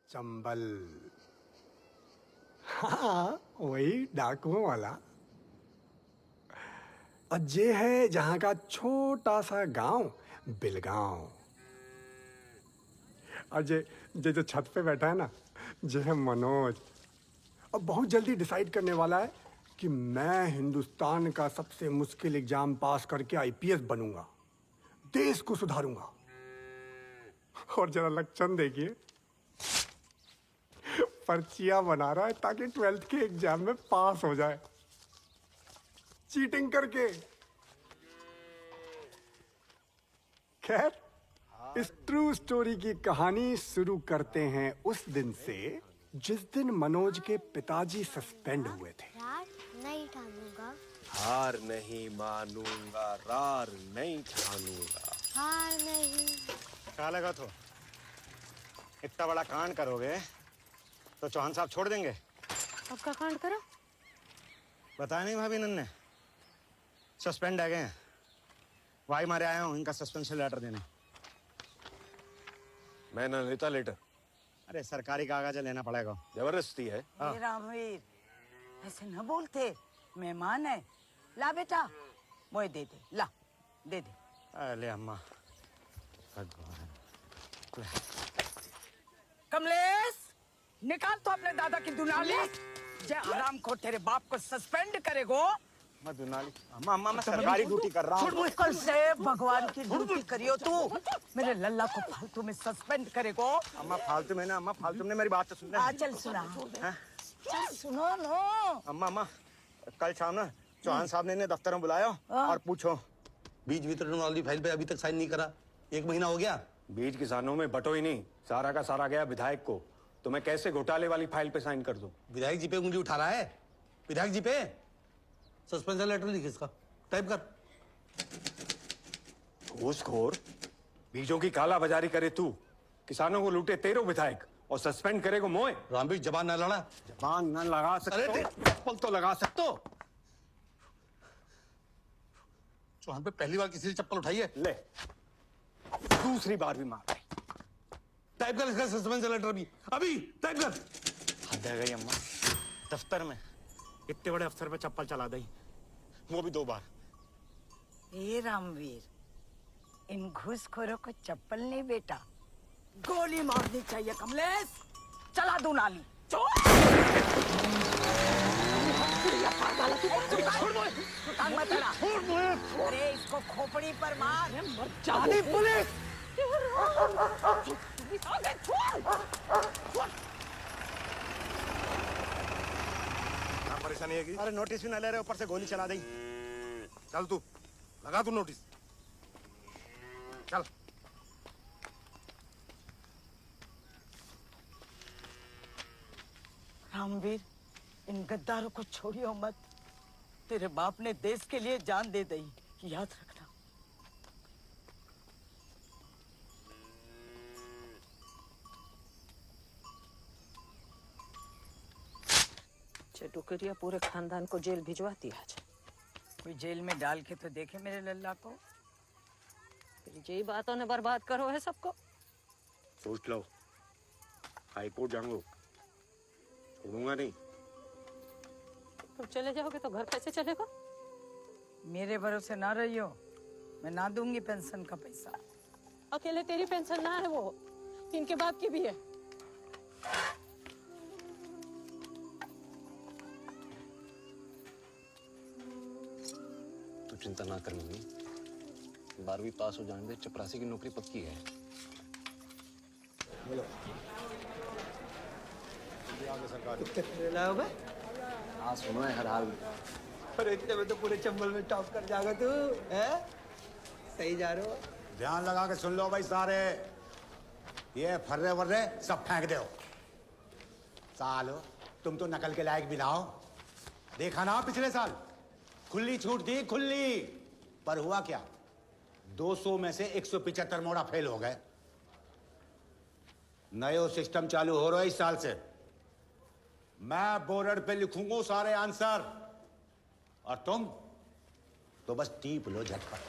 चंबल। हाँ, वही डाकुओं वाला। और ये है जहां का छोटा सा गांव, बिलगांव। और ये जो छत पे बैठा है ना, ये है मनोज। और बहुत जल्दी डिसाइड करने वाला है कि मैं हिंदुस्तान का सबसे मुश्किल एग्जाम पास करके आईपीएस बनूंगा, देश को सुधारूंगा। और जरा लक्षण देखिए, पर्चियां बना रहा है ताकि 12th के एग्जाम में पास हो जाए, चीटिंग करके। खैर, इस ट्रू स्टोरी की कहानी शुरू करते हैं उस दिन से जिस दिन मनोज के पिताजी सस्पेंड हुए थे। रार नहीं ठानूंगा, हार नहीं मानूंगा, रार नहीं ठानूंगा। हार नहीं। क्या लगा तो इतना बड़ा कांड करोगे तो चौहान साहब छोड़ देंगे? अब का कांड करो? बताया नहीं भाभी नन्ने, सस्पेंड है गए हैं। वाई मारे आया हूँ इनका सस्पेंशन लेटर देने। मैं न लेता लेटर। अरे सरकारी कागज लेना पड़ेगा। जबरदस्ती है। हे रामवीर, ऐसे न बोलते, मेहमान है। ला बेटा, वो दे दे, ला दे दे। अरे अम्मा भगवान। कमलेश, निकाल तो अपने दादा की दुनाली। जे आराम को तेरे बाप को सस्पेंड करेगो। मैं दुनाली अम्मा अम्मा मैं सरकारी ड्यूटी कर रहा हूँ। कल से भगवान की ड्यूटी करियो तू। मेरे लल्ला को फालतू में सस्पेंड करेगो। अम्मा फालतू में ना, अम्मा फालतू में मेरी बात तो सुन। चल सुना, चल सुनो नो। अम्मा अम्मा कल शाम ना चौहान साहब ने इन्हें दफ्तर में बुलाया और पूछो बीज वितरण वाली फाइल पे अभी तक साइन नहीं करा, 1 महीना हो गया। बीज किसानों में बटो ही नहीं, सारा का सारा गया विधायक को। तो मैं कैसे घोटाले वाली फाइल पे साइन कर दूं? विधायक जी पे उंगली उठा रहा है। विधायक जी पे सस्पेंशन लेटर लिख इसका, टाइप कर। घूसखोर, बीजों की काला बाजारी करे तू, किसानों को लूटे तेरो विधायक और सस्पेंड करेगो मोए। रामवीर जबान न लड़ा। जबान न लगा सकते अरे हो, चप्पल तो लगा सकते हो। चौहान पे पहली बार किसी ने चप्पल उठाई है? ले दूसरी बार भी मार। टाइप कर इसका सस्पेंशन लेटर भी, अभी टाइप कर। हद है गई अम्मा, दफ्तर में इतने बड़े अफसर पे चप्पल चला दी, वो भी 2 बार। हे रामवीर, इन घूसखोरों को चप्पल नहीं बेटा, गोली मारनी चाहिए। कमलेश, चला दुनाली। अरे इसको खोपड़ी पर मार। जानी पुलिस। परेशानी है कि? अरे नोटिस भी न ले रहे, ऊपर से गोली चला दी। चल तू लगा तू नोटिस, चल। रामवीर, इन गद्दारों को छोड़ियो मत। तेरे बाप ने देश के लिए जान दे दी, याद रखना। टुकड़िया पूरे खानदान को जेल भिजवाती आज। कोई जेल में डाल के तो देखे मेरे लल्ला को। यही बातों ने बर्बाद करो है सबको। सोच लो, हाई कोर्ट जाऊंगा, छोड़ूंगा नहीं। तुम चले जाओगे तो घर कैसे चलेगा? मेरे भरोसे ना रहियो, मैं ना दूंगी पेंशन का पैसा। अकेले तेरी पेंशन ना है, वो इनके बाप की भी है। तू चिंता ना कर मम्मी, 12वीं पास हो जाने दे, चपरासी की नौकरी पक्की है। हाँ सुनो है हर हाल। अरे इतने में तो पूरे चंबल में टॉप कर जाएगा तू, हैं? सही जा रहे हो? ध्यान लगा के सुन लो भाई सारे, ये फर्रे वर्रे सब फेंक दो। सालो तुम तो नकल के लायक भी ना हो। देखा ना पिछले साल खुली छूट दी, खुली, पर हुआ क्या? 200 में से 175 मोड़ा फेल हो गए। नयो सिस्टम चालू हो रहा है इस साल से। मैं बोर्ड पे लिखूंगा सारे आंसर और तुम तो बस टीप लो झटपट।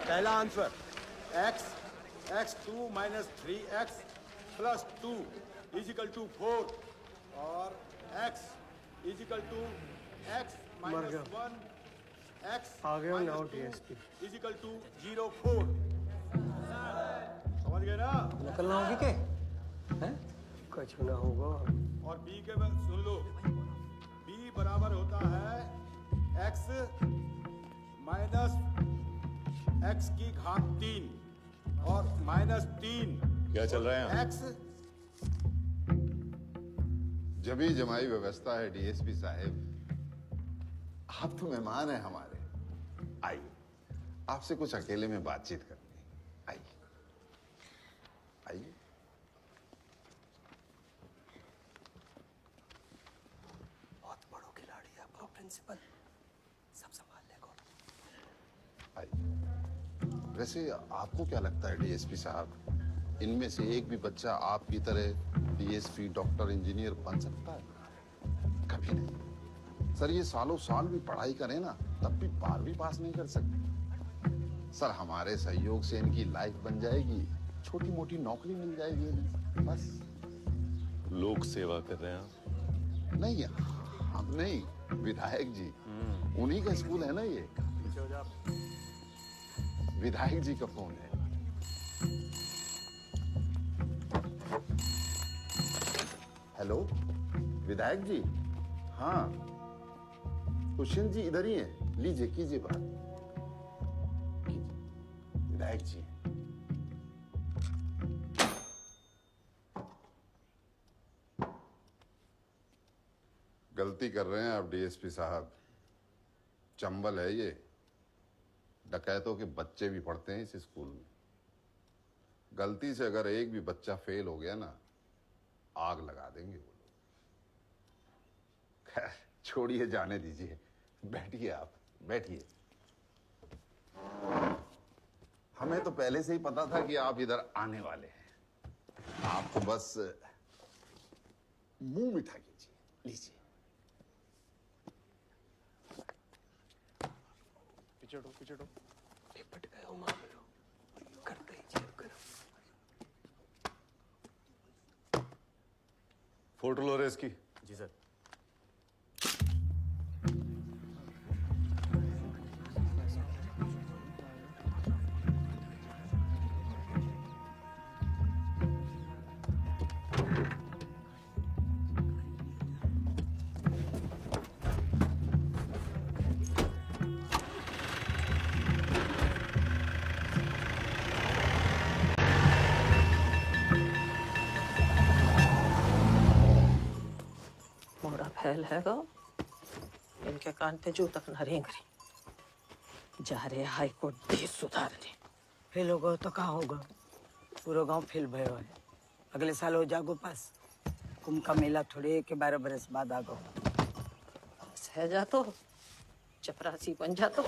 पहला answer x x2 minus 3x plus 2 equal to 4 और x equal to x minus 1 x आ गया नाउ डीएसपी। Is equal to 0 4। समझ गए ना? निकलना होगी के हैं? कुछ ना होगा। और b के बाद सुन लो, b बराबर होता है x माइनस x की घात 3 और माइनस 3 क्या चल रहा है यहाँ? x जमी जमाई व्यवस्था है डीएसपी साहब। आप तो मेहमान हैं हमारे। आइए, आपसे कुछ अकेले में बातचीत करनी है। आइए आइए। बहुत बड़ो खिलाड़ी है आपका प्रिंसिपल, सब संभाल लेगा। आइए। वैसे आपको क्या लगता है डीएसपी साहब, इनमें से एक भी बच्चा आपकी तरह डीएसपी, डॉक्टर, इंजीनियर बन सकता है? कभी नहीं सर। ये सालों साल भी पढ़ाई करें ना, तब भी 12वीं पास नहीं कर सकते सर। हमारे सहयोग से इनकी लाइफ बन जाएगी, छोटी मोटी नौकरी मिल जाएगी इन्हें, बस। लोक सेवा कर रहे हैं आप? नहीं, हम नहीं, विधायक जी। उन्हीं का स्कूल है ना ये। विधायक जी का फोन है। हेलो विधायक जी। हाँ दुष्यंत जी इधर ही हैं, लीजिए कीजिए बात। विधायक जी गलती कर रहे हैं आप डीएसपी साहब। चंबल है ये, डकैतों के बच्चे भी पढ़ते हैं इस स्कूल में। गलती से अगर एक भी बच्चा फेल हो गया ना, आग लगा देंगे वो लोग। खैर छोड़िए, जाने दीजिए। बैठिए, आप बैठिए। हमें तो पहले से ही पता था कि आप इधर आने वाले हैं। आप तो बस मुंह मीठा कीजिए, लीजिए। पिछड़ो पिछड़ो। निपट गए हो मामलो, करते ही जेब करो। फोटो लो रे इसकी। जी सर। मोड़ा फैल हैगा, इनके कान पे जो तक न रेंगरी। जा रहे हाई कोर्ट देश सुधारने। फेल होगा तो कहाँ होगा? पूरा गांव फेल भयो है। अगले साल हो जागो पास। कुंभ का मेला थोड़े के 12 बरस बाद आगो। सह जा तो चपरासी बन जा तो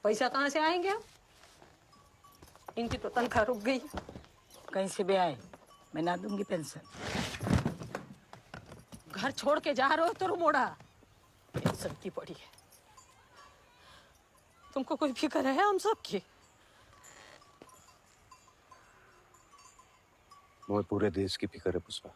पैसा कहाँ से आएंगे अब? इनकी तो तनख्वाह रुक गई। कहीं से भी आए, मैं ना दूंगी पेंशन। घर छोड़ के जा रहे हो तो मोड़ा पेंशन की पड़ी है। तुमको कोई फिक्र है हम सब की? मुझे पूरे देश की फिक्र है पुष्पा।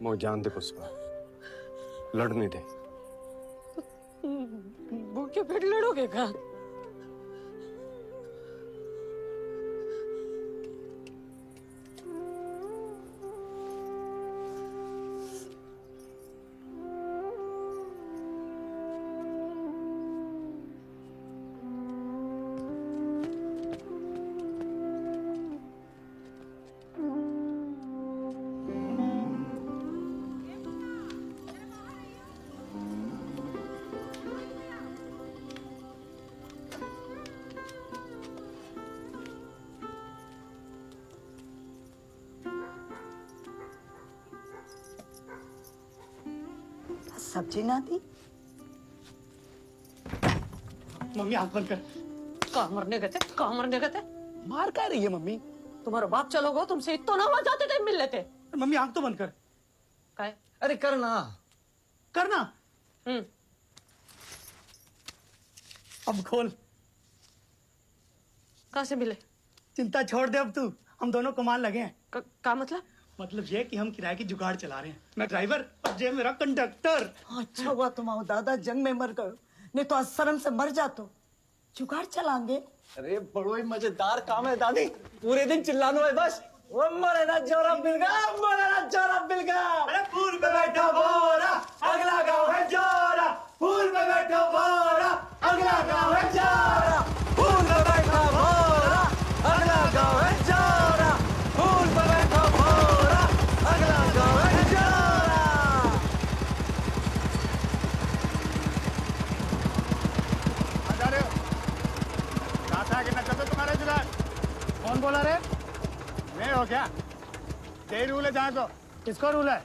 मुझे जान दे पुष्पा, लड़ने दे। भूखे पेट लड़ोगे का? सब्जी ना दी? मम्मी आंख बंद कर। कहाँ मरने गए थे? कहाँ मरने गए थे? मार क्या रही है मम्मी? तुम्हारा बाप चलोगे तुमसे इतना ना आवाज आते थे मिल लेते। मम्मी आंख तो बंद कर। काय? अरे करना करना। अब खोल। कहाँ से मिले? चिंता छोड़ दे अब तू, हम दोनों कमाल लगे हैं। का मतलब? मतलब ये कि हम किराए की जुगाड़ चला रहे हैं। मैं ड्राइवर और ये मेरा कंडक्टर। अच्छा हुआ तुम्हारा दादा जंग में मर गए, नहीं तो शर्म से मर जातो। जुगाड़ चलाएंगे? अरे बड़ो ही मजेदार काम है दादी, पूरे दिन चिल्लाना है बस। वो मरे ना जोरा बिलगा, मरे ना जोरा बिलगा। अरे फूल पे बैठा बोरा, अगला गाँव है जोरा। फूल पे बैठा बोरा, अगला गाँव है जोरा। फूल पे बैठा बोरा, अगला गाँव है जोरा। फूल पे बैठा बोरा, अगला गाँव है जोरा। आ रहे हो? कहाँ से आगे न चलो तुम्हारे जुगाड़? कौन बोला रे? मैं हो क्या? यही रूल है जहाँ को? किसको रूल है?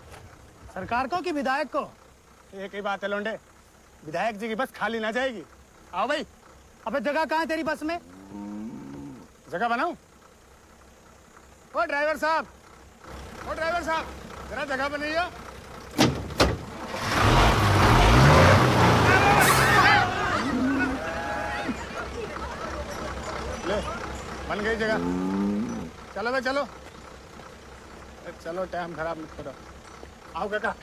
सरकार को कि विधायक को? एक ही बात है लोंडे, विधायक जी की बस खाली ना जाएगी। आओ भाई। अबे जगह कहाँ है तेरी बस में? जगह बनाऊं? ओ ड्राइवर साहब, ओ ड्राइवर साहब, जरा जगह बनाइए। ले, बन गई जगह। चलो बे चलो। चलो टाइम खराब मत करो। आओ काका।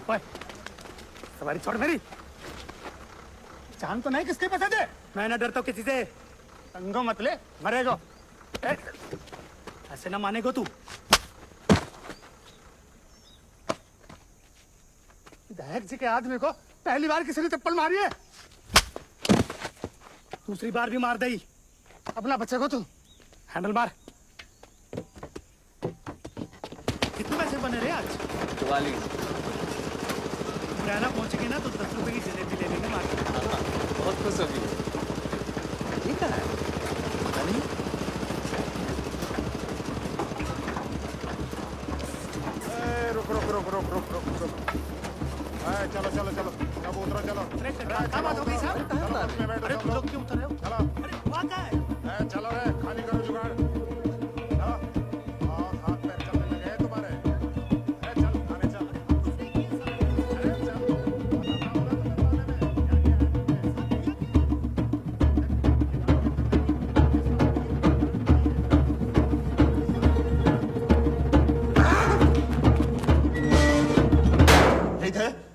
ओए, सवारी छोड़ मेरी। जान तो नहीं किसके पसंद है? मैं ना डरता हूँ किसी से। तंगो मत ले, मरेगो। ऐसे ना मानेगो तू। विधायक जी के आदमी को पहली बार किसी ने चप्पल मारी है, दूसरी बार भी मार दई। अपना बच्चे को तू हैंडल मार। कितने पैसे बने रहे आज? 44। मुरैना पहुंचेगी ना तो 10 रुपए की जलेबी ले लेंगे मार्केट। बहुत खुश होगी। ठीक है। रुक रुक रुक रुक रुक रुक रुक। चलो चलो चलो, अब उतरो चलो। अरे क्या बात हो गई साहब? चलो बस में बैठो। अरे लोग क्यों उतर रहे हो? चलो। अरे हुआ क्या है? चलो रे, खाली करो जुगाड़। चलो। हाथ पैर चलने लगे हैं तुम्हारे। चल खाने चल। अरे चल।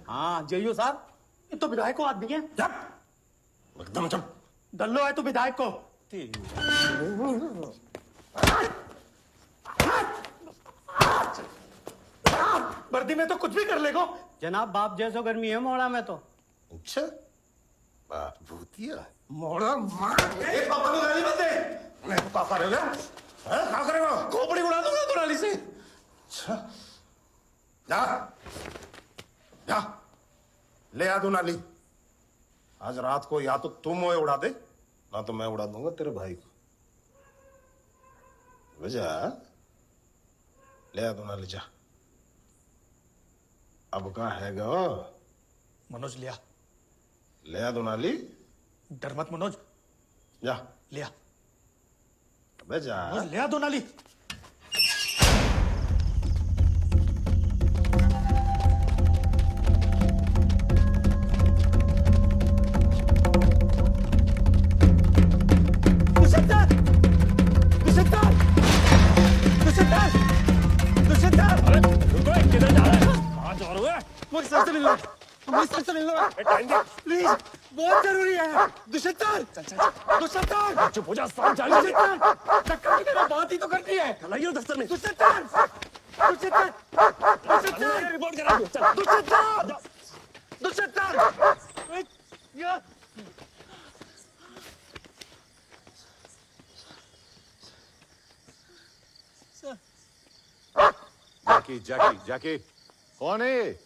हाँ जइयो साहब, ये तो विधायक को आदमी है। एकदम चुप। डल्लो है तो विधायक को। वर्दी में तो कुछ भी कर लेगो। जनाब बाप जैसो गर्मी है मोड़ा में तो। अच्छा बात भूतिया मोड़ा मार। ए पापा को गाली मत दे। मैं पापा रे क्या करेगा? खोपड़ी उड़ा दूंगा दुनाली से। अच्छा जा जा ले आ दुनाली। आज रात को या तो तुम मोए उड़ा दे, ना तो मैं उड़ा दूंगा तेरे भाई को। वजह ले आ दुनाली जा। अब कहाँ है गो? मनोज लिया। ले आ दुनाली। डर मत मनोज, जा लिया। अबे जा। मनोज लिया दोनाली। प्लीज बहुत जरूरी है। दुष्यंत चुप हो जा। मेरा बात ही तो करनी है। लाइए दफ्तर में। दुष्यंत रिपोर्ट करा। दुष्यंत जैकी जैकी जैकी कौन है ये?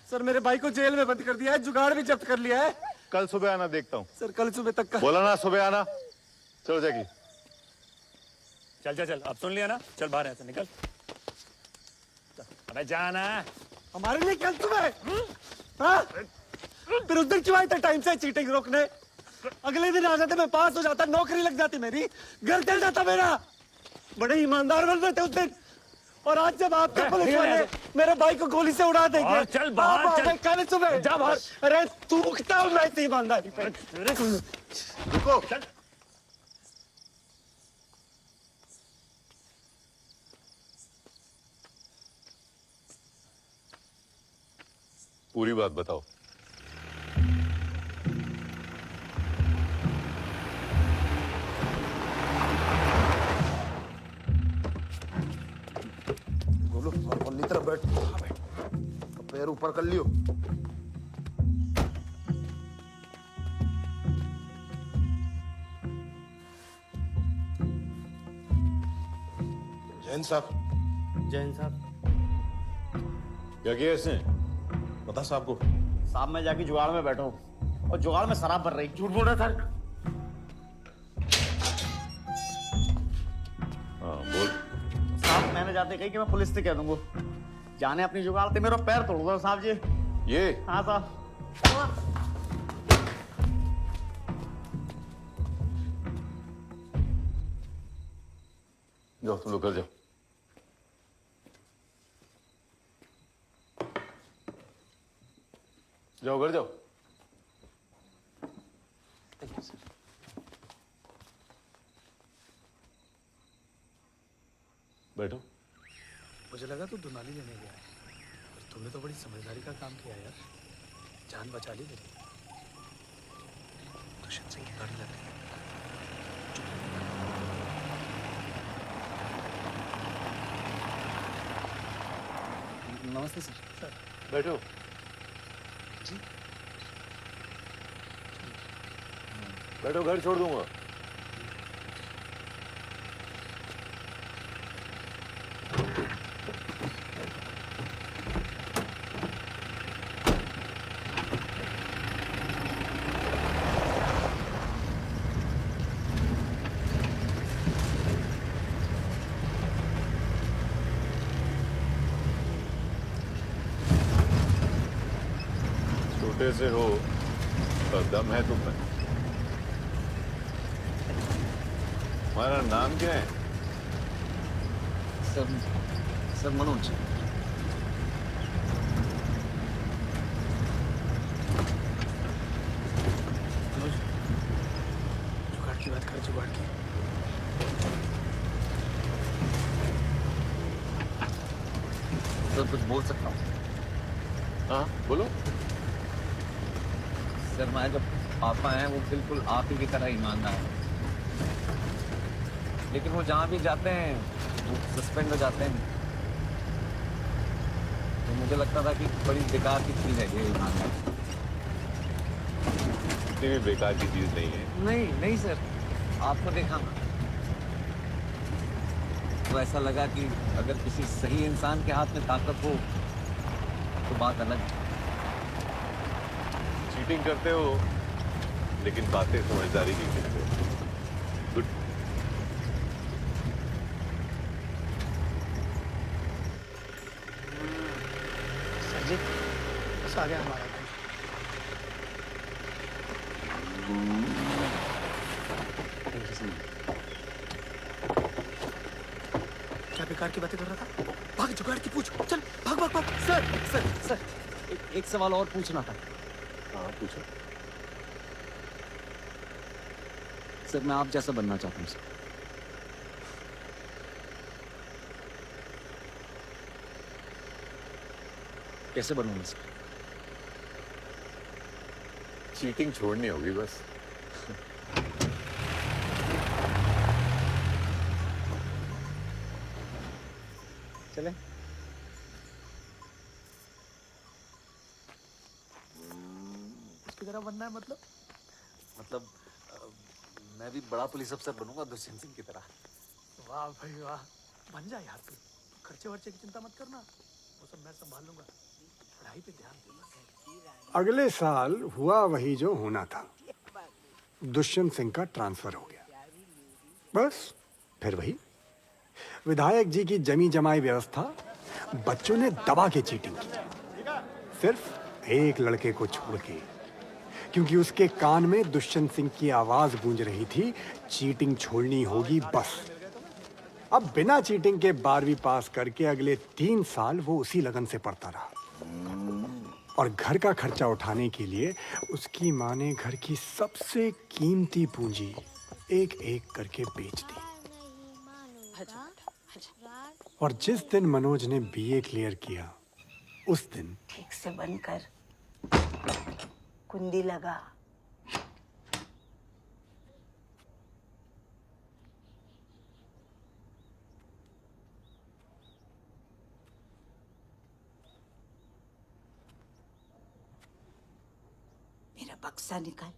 सर मेरे भाई को जेल में बंद कर दिया है, जुगाड़ भी जब्त कर लिया है। कल सुबह आना, देखता हूँ। सर कल सुबह तक का। बोला ना सुबह आना। चलो जैकी। चल अब सुन लिया ना, चल बाहर ऐसे निकल। अबे जाना। हमारे लिए क्या तुम्हें? हाँ? फिर उस दिन क्यों आए थे टाइम से चीटिंग रोकने? अगले दिन आ जाते, मैं पास हो जाता, नौकरी लग जाती मेरी, घर चल जाता मेरा। बड़े ईमानदार बन रहे थे उस दिन, और आज जब आपके पुलिस वाले मेरे भाई को गोली से उड़ा देंगे, चल बाहर चल। कल सुबह जा बाहर। अरे तू उगता हूँ मैं इतनी ईमानदारी पे। रुको। पूरी बात बताओ। बोलो पल्ली तरफ बैठ। पैर ऊपर कर लियो। जैन साहब। जैन साहब। क्या किया इसने? पता साहब को? साहब मैं जाके जुगाड़ में बैठा हूँ और जुगाड़ में शराब भर रही। झूठ बोल रहा था। हाँ बोल। साहब मैंने जाते कही कि मैं पुलिस से कह दूंगा। जाने अपनी जुगाड़ थे, मेरा पैर तोड़ दो साहब जी। ये? हाँ साहब। जाओ तुम लोग कर जाओ। जाओ घर जाओ। बैठो। मुझे लगा तू दुनाली लेने गया है, पर तुमने तो बड़ी समझदारी का काम किया यार। जान बचा ली मेरी। दुष्यंत सिंह की गाड़ी लग रही है। नमस्ते सर। बैठो। जी बैठो, घर छोड़ दूंगा। छोटे से हो पर दम है तुम में। तुम्हारा नाम क्या है? सर मनोज। जुगाड़ की बात कर, जुगाड़ की। सर कुछ बोल सकता हूँ? हाँ बोलो। सर मैं जब पापा हैं वो बिल्कुल आप ही की तरह ईमानदार हैं, लेकिन वो जहाँ भी जाते हैं वो सस्पेंड हो जाते हैं। तो मुझे लगता था कि बड़ी बेकार की चीज़ है ये ईमानदारी। इतनी भी बेकार की चीज नहीं है। नहीं नहीं सर, आपको देखा ना तो ऐसा लगा कि अगर किसी सही इंसान के हाथ में ताकत हो तो बात अलग है। चीटिंग करते हो लेकिन बातें समझदारी की करते हो। गुड। सर जी बस आ गया हमारा। क्या बेकार की बातें कर रहा था? भाग, जुगाड़ की पूछ। चल भाग भाग भाग। सर सर सर एक सवाल और पूछना था। हाँ पूछो। सर मैं आप जैसा बनना चाहता हूँ सर। कैसे बनूंगा सर? चीटिंग छोड़नी होगी बस। चले। उसकी तरह बनना है मतलब मैं भी बड़ा पुलिस अफसर बनूंगा दुष्यंत सिंह की तरह। वाह भाई वाह, बन जा यार तू। खर्चे वर्चे की चिंता मत करना, वो सब मैं संभाल लूंगा। पढ़ाई पे ध्यान देना। अगले साल हुआ वही जो होना था। दुष्यंत सिंह का ट्रांसफर हो गया। बस फिर वही विधायक जी की जमी जमाई व्यवस्था बच्चों ने दबा के चीटिंग की। सिर्फ एक लड़के को छोड़ के, क्योंकि उसके कान में दुष्यंत सिंह की आवाज गूंज रही थी, चीटिंग छोड़नी होगी बस। अब बिना चीटिंग के 12वीं पास करके अगले 3 साल वो उसी लगन से पढ़ता रहा और घर का खर्चा उठाने के लिए उसकी माँ ने घर की सबसे कीमती पूंजी एक एक करके बेच दी। और जिस दिन मनोज ने बीए क्लियर किया, उस दिन ठीक से बनकर कुंडी लगा। मेरा बक्सा निकाल।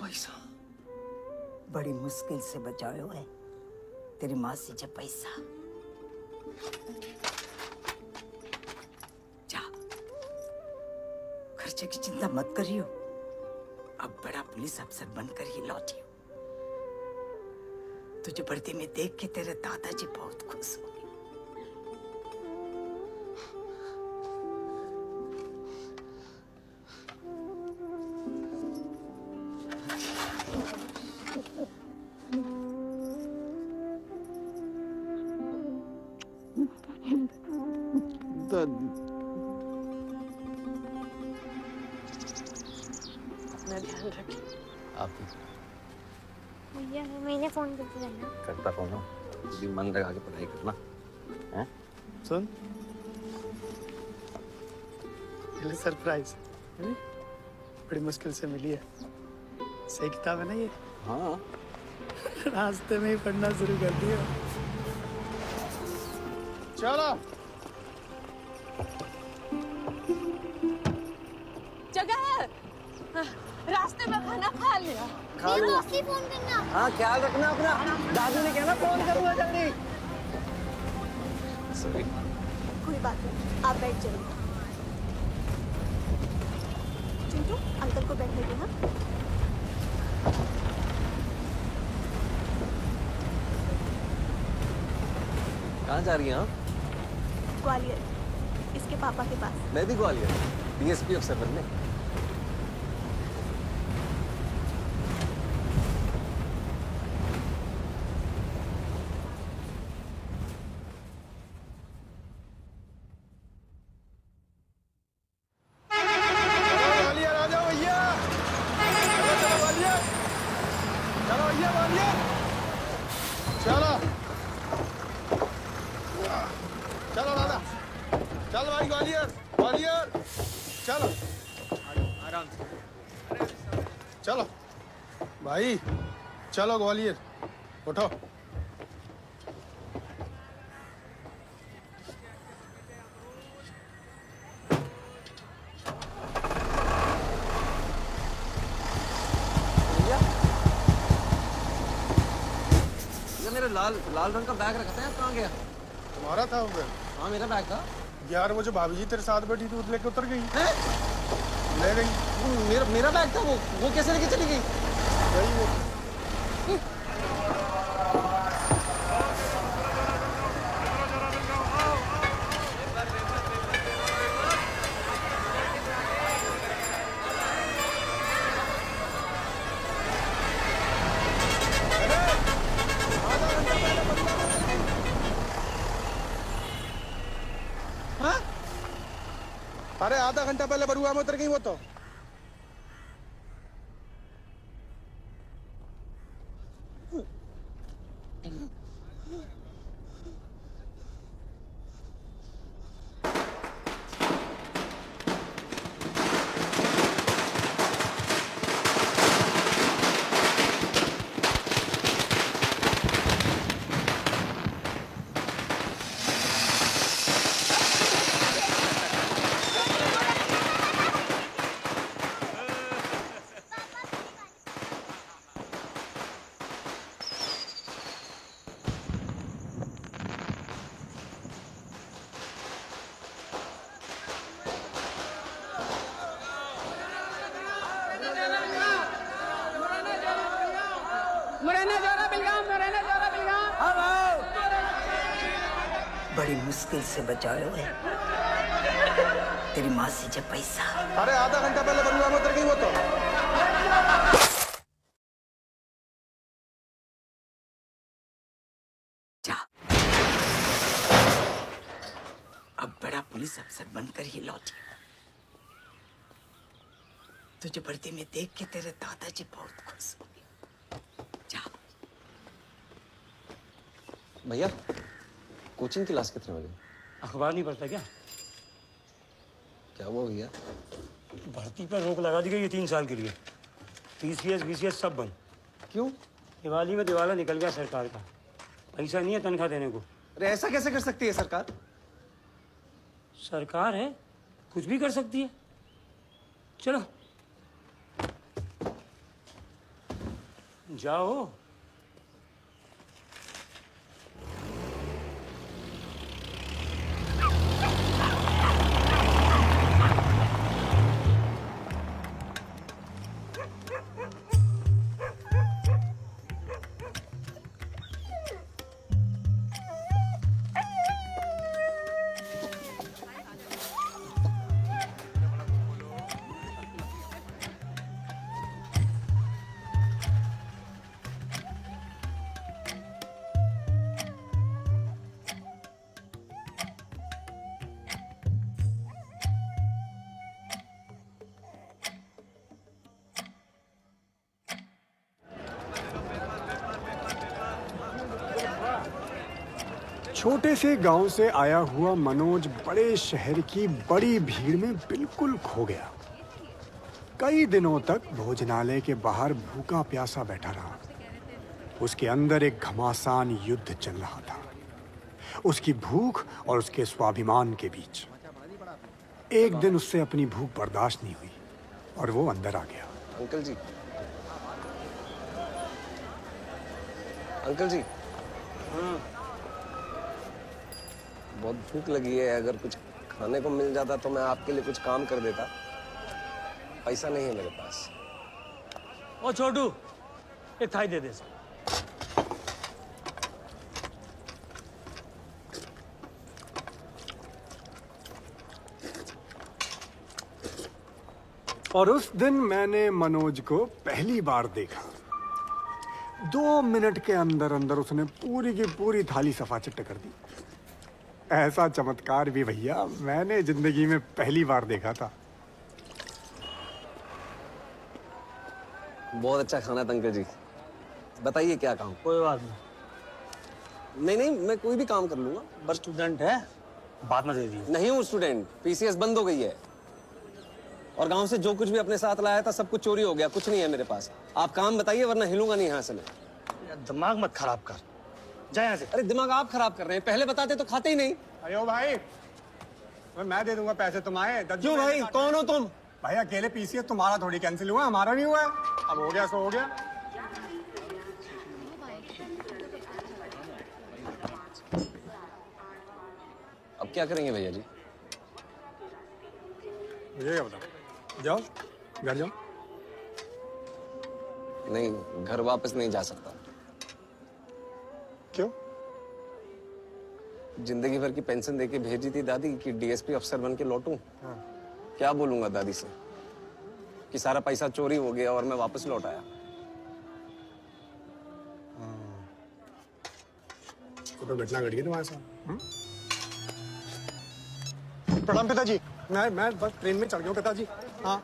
पैसा बड़ी मुश्किल से बचाए हुए तेरी माँ से जब पैसा। जा, खर्चे की चिंता मत करियो। अब बड़ा पुलिस अफसर बनकर ही लौटियो। तुझे वर्दी में देख के तेरे दादाजी बहुत खुश हुए। अपना ध्यान रखिए। आप भैया मैंने फोन करते रहना। करता कौन हो? भी मन लगा के पढ़ाई करना है। सुन, ये सरप्राइज बड़ी मुश्किल से मिली है। सही किताब है ना ये? हाँ, रास्ते में ही पढ़ना शुरू कर दिया। चलो जगह रास्ते में खाना खा लिया। खा लो। असली फोन करना। हाँ, ख्याल रखना अपना। दादू ने कहना फोन करूंगा जल्दी। सॉरी। कोई बात नहीं, आप बैठ जाइए। चिंटू, अंकल को बैठने दे। हाँ, कहाँ जा रही हैं आप? ग्वालियर, इसके पापा के पास। मैं भी ग्वालियर, डीएसपी अफसर बनने। चलो चलो दादा, चल भाई ग्वालियर ग्वालियर, चलो आराम से चलो भाई, चलो ग्वालियर, उठो। मेरा लाल लाल रंग का बैग रखा था, कहाँ गया? तुम्हारा था उधर? हाँ, मेरा बैग था। 11 बजे भाभी जी तेरे साथ बैठी दूध लेके उतर गई। ले गई। मेरा बैग था, वो कैसे लेके चली गई? गई वो। अरे आधा घंटा पहले बरुआ में उतर गई वो तो। मुरैना जोरा बिलगाम, मुरैना जोरा बिलगाम। बड़ी मुश्किल से बचाए हुए तेरी मासी जब पैसा। अरे आधा घंटा पहले बंगला में उतर गई वो तो। जा, अब बड़ा पुलिस अफसर बनकर ही लौटी। तुझे वर्दी में देख के तेरे दादाजी बहुत खुश होंगे। जा। भैया कोचिंग क्लास कितने बजे? अखबार नहीं पढ़ता क्या? क्या हुआ भैया? भर्ती पर रोक लगा दी गई है 3 साल के लिए। टीसीएस बीसीएस सब बंद। क्यों? दिवाली में दिवाला निकल गया सरकार का। पैसा नहीं है तनख्वाह देने को। अरे ऐसा कैसे कर सकती है सरकार? सरकार है, कुछ भी कर सकती है। चलो जाओ। छोटे से गांव से आया हुआ मनोज बड़े शहर की बड़ी भीड़ में बिल्कुल खो गया। कई दिनों तक भोजनालय के बाहर भूखा प्यासा बैठा रहा। उसके अंदर एक घमासान युद्ध चल रहा था, उसकी भूख और उसके स्वाभिमान के बीच। एक दिन उससे अपनी भूख बर्दाश्त नहीं हुई और वो अंदर आ गया। अंकल जी, अंकल जी। बहुत भूख लगी है, अगर कुछ खाने को मिल जाता तो मैं आपके लिए कुछ काम कर देता। पैसा नहीं है मेरे पास। ओ छोटू, एक थाई दे दे। और उस दिन मैंने मनोज को पहली बार देखा। 2 मिनट के अंदर अंदर उसने पूरी की पूरी थाली सफा चिट्ट कर दी। ऐसा चमत्कार भी भैया मैंने जिंदगी में पहली बार देखा था। बहुत अच्छा खाना था अंकल जी। बताइए क्या काम? कोई बात नहीं। नहीं नहीं, मैं कोई भी काम कर लूंगा। बस स्टूडेंट है, बाद में दे दिए। नहीं हूँ स्टूडेंट, पीसीएस बंद हो गई है और गांव से जो कुछ भी अपने साथ लाया था सब कुछ चोरी हो गया। कुछ नहीं है मेरे पास। आप काम बताइए वरना हिलूंगा नहीं यहाँ से मैं। यार दिमाग मत खराब कर, जा यहाँ से। अरे दिमाग आप खराब कर रहे हैं, पहले बताते तो खाते ही नहीं। अयो भाई, मैं दे दूंगा पैसे, तुम आए। क्यों भाई, कौन हो तुम? भाई अकेले पीसीएस तुम्हारा थोड़ी कैंसिल हुआ, हमारा भी हुआ है। अब हो गया सो हो गया। अब क्या करेंगे भैया जी? मुझे क्या बताओ, जाओ घर जाओ। नहीं, घर वापस नहीं जा सकता। क्यों? जिंदगी भर की पेंशन देके भेजी थी दादी कि डीएसपी अफसर बन के लौटूं। क्या बोलूंगा दादी से कि सारा पैसा चोरी हो गया और मैं वापस लौट आया। तो घटना घट गई तुम्हारे साथ। प्रणाम पिताजी। मैं बस ट्रेन में चढ़ गया हूँ पिताजी। हाँ,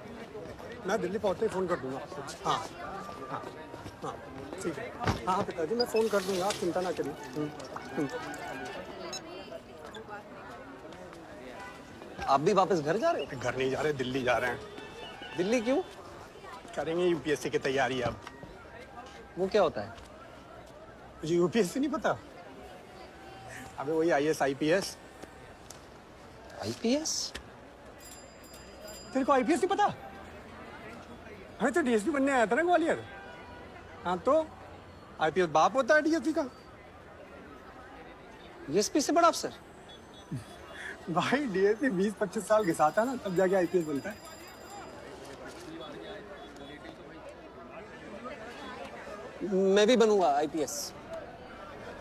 मैं दिल्ली पहुंचते ही फोन कर दूंगा। हाँ हाँ हाँ ठीक है। हाँ पिताजी, मैं फोन कर दूंगा, आप चिंता ना करिए। आप भी वापस घर जा रहे हैं? घर नहीं जा रहे, दिल्ली जा रहे हैं। दिल्ली क्यों? करेंगे यूपीएससी की तैयारी अब। वो क्या होता है? मुझे यूपीएससी नहीं पता। अबे वही आईएएस आईपीएस। आईपीएस? तेरे को आईपीएस नहीं पता? अरे तो डीएसपी बनने आया था ना ग्वालियर। हाँ तो आईपीएस बाप होता है डीएसपी का। डीएसपी से बड़ा अफसर? भाई डीएसपी 20-25 साल घिसाता है ना, तब जाके आईपीएस बनता है। मैं भी बनूंगा आईपीएस।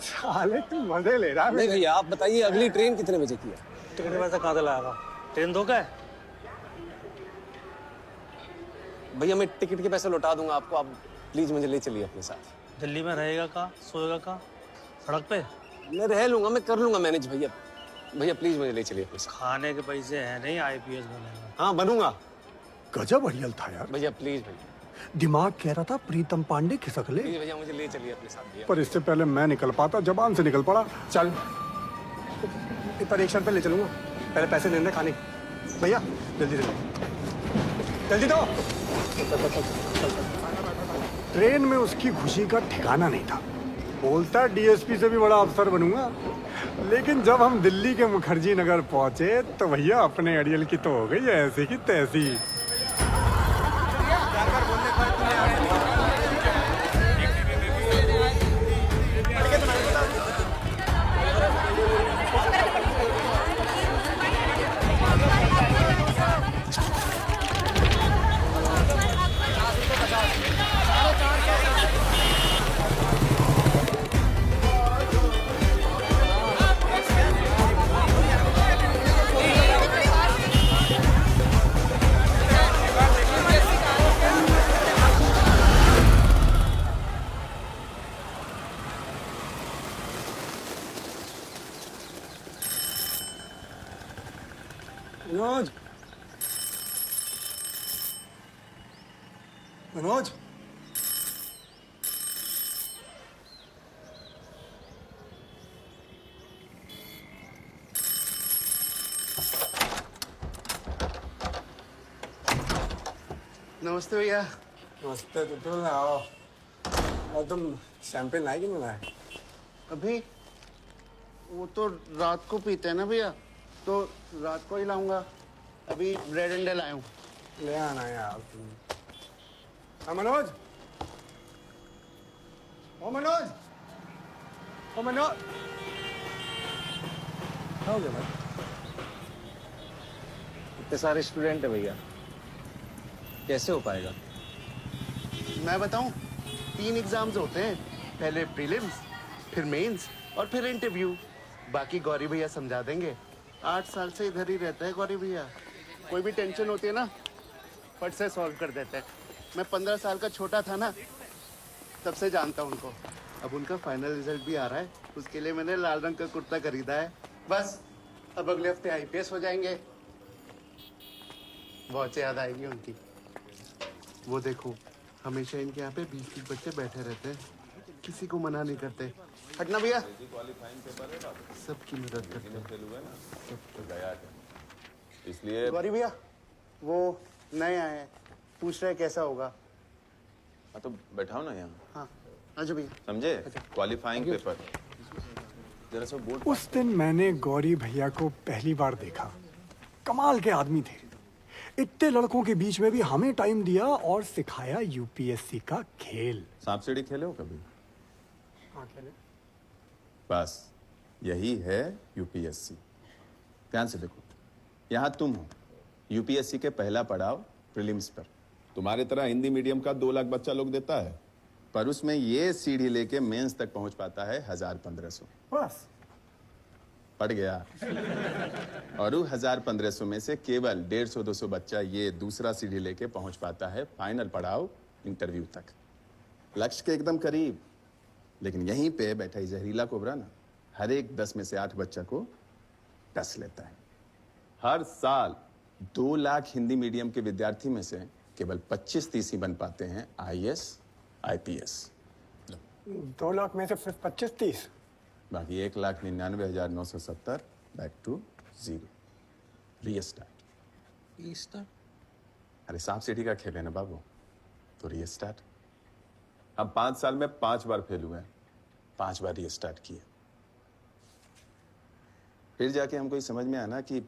साले तू मजे ले रहा है। नहीं भैया आप बताइए अगली ट्रेन कितने बजे की है? टिकट पैसा कहाँ से लाएगा? ट्रेन दो क्या है? भैया मैं टिकट के पैसे लौटा दूंगा आपको, आप प्लीज मुझे ले चलिए अपने साथ। दिल्ली में रहेगा कहाँ, सोएगा कहाँ? सड़क पे? मैं रह लूंगा, मैं कर लूंगा मैनेज भैया। भैया प्लीज मुझे ले चलिए अपने साथ। खाने के पैसे हैं नहीं, आईपीएस बनेगा। हाँ बनूंगा। गजब अड़ियल था यार। भैया प्लीज भैया। दिमाग कह रहा था प्रीतम पांडे खिसक ले, प्लीज भैया मुझे ले चलिए अपने साथ भैया। पर इससे पहले मैं निकल पाता, जबान से निकल पड़ा। चल इतना रिक्शा पे ले चलूंगा, पहले पैसे देने खाने के। भैया जल्दी दे, जल्दी दो। ट्रेन में उसकी खुशी का ठिकाना नहीं था। बोलता डीएसपी से भी बड़ा अफसर बनूंगा, लेकिन जब हम दिल्ली के मुखर्जी नगर पहुंचे तो भैया अपने अड़ियल की तो हो गई ऐसी की तैसी। मनोज, मनोज, नमस्ते भैया। नमस्ते। तो आओ। और तुम शैंपेन लाए कि नहीं लाए? अभी वो तो रात को पीते हैं ना भैया, तो रात को ही लाऊंगा। अभी ब्रेड एंड लाया हूँ। ले आना यार। हाँ मनोज, ओ मनोज, ओ मनोज, क्या हो गया भाई? इतने सारे स्टूडेंट है भैया, कैसे हो पाएगा? मैं बताऊं, 3 एग्जाम्स होते हैं, पहले प्रीलिम्स, फिर मेंस और फिर इंटरव्यू। बाकी गौरी भैया समझा देंगे। 8 साल से इधर ही रहता है गौरी भैया। कोई भी टेंशन होती है ना, फट से सॉल्व कर देते हैं। मैं 15 साल का छोटा था ना, तब से जानता हूं उनको। अब उनका फाइनल रिजल्ट भी आ रहा है, उसके लिए मैंने लाल रंग का कुर्ता खरीदा है। बस अब अगले हफ्ते आईपीएस हो जाएंगे। बहुत याद आएगी उनकी। वो देखो, हमेशा इनके यहाँ पे 20-30 बच्चे बैठे रहते हैं, किसी को मना नहीं करते। हटना भैया, सबकी मदद करते हैं। इसलिए गौरी भैया, वो नए आए हैं, पूछ रहे कैसा होगा। हाँ तो बैठाओ ना यहाँ। हाँ आजो भैया। समझे? क्वालिफाइंग पेपर जरा सा बोर्ड। उस दिन मैंने गौरी भैया को पहली बार देखा। कमाल के आदमी थे। इतने लड़कों के बीच में भी हमें टाइम दिया और सिखाया यूपीएससी का खेल। सांप सीढ़ी खेले हो कभी? हाँ खेले। बस यही है यूपीएससी। ध्यान से देखो, यहाँ तुम हो यूपीएससी के पहला पड़ाव प्रीलिम्स पर। तुम्हारे तरह हिंदी मीडियम का 2 लाख बच्चा लोग देता है, पर उसमें ये सीढ़ी लेके मेंस तक पहुंच पाता है 1000-1500। बस पड़ गया। और 1000-1500 में से केवल 150-200 बच्चा ये दूसरा सीढ़ी लेके पहुंच पाता है फाइनल पड़ाव इंटरव्यू तक। लक्ष्य के एकदम करीब। लेकिन यहीं पे बैठा ही जहरीला कोबरा ना, हर एक 10 में से 8 बच्चा को टस लेता है। हर साल 2 लाख हिंदी मीडियम के विद्यार्थी में से केवल 25-30 ही बन पाते हैं आईएएस आईपीएस। 2 लाख में से सिर्फ 25-30। बाकी 1,99,970 बैक टू 0। रीस्टार्ट। अरे सांप सीढ़ी का खेल है ना बाबू, तो रीस्टार्ट। हम 5 साल में 5 बार फेल हुए हैं, 5 बार रीस्टार्ट किए। फिर जाके हमको ये समझ में आया ना कि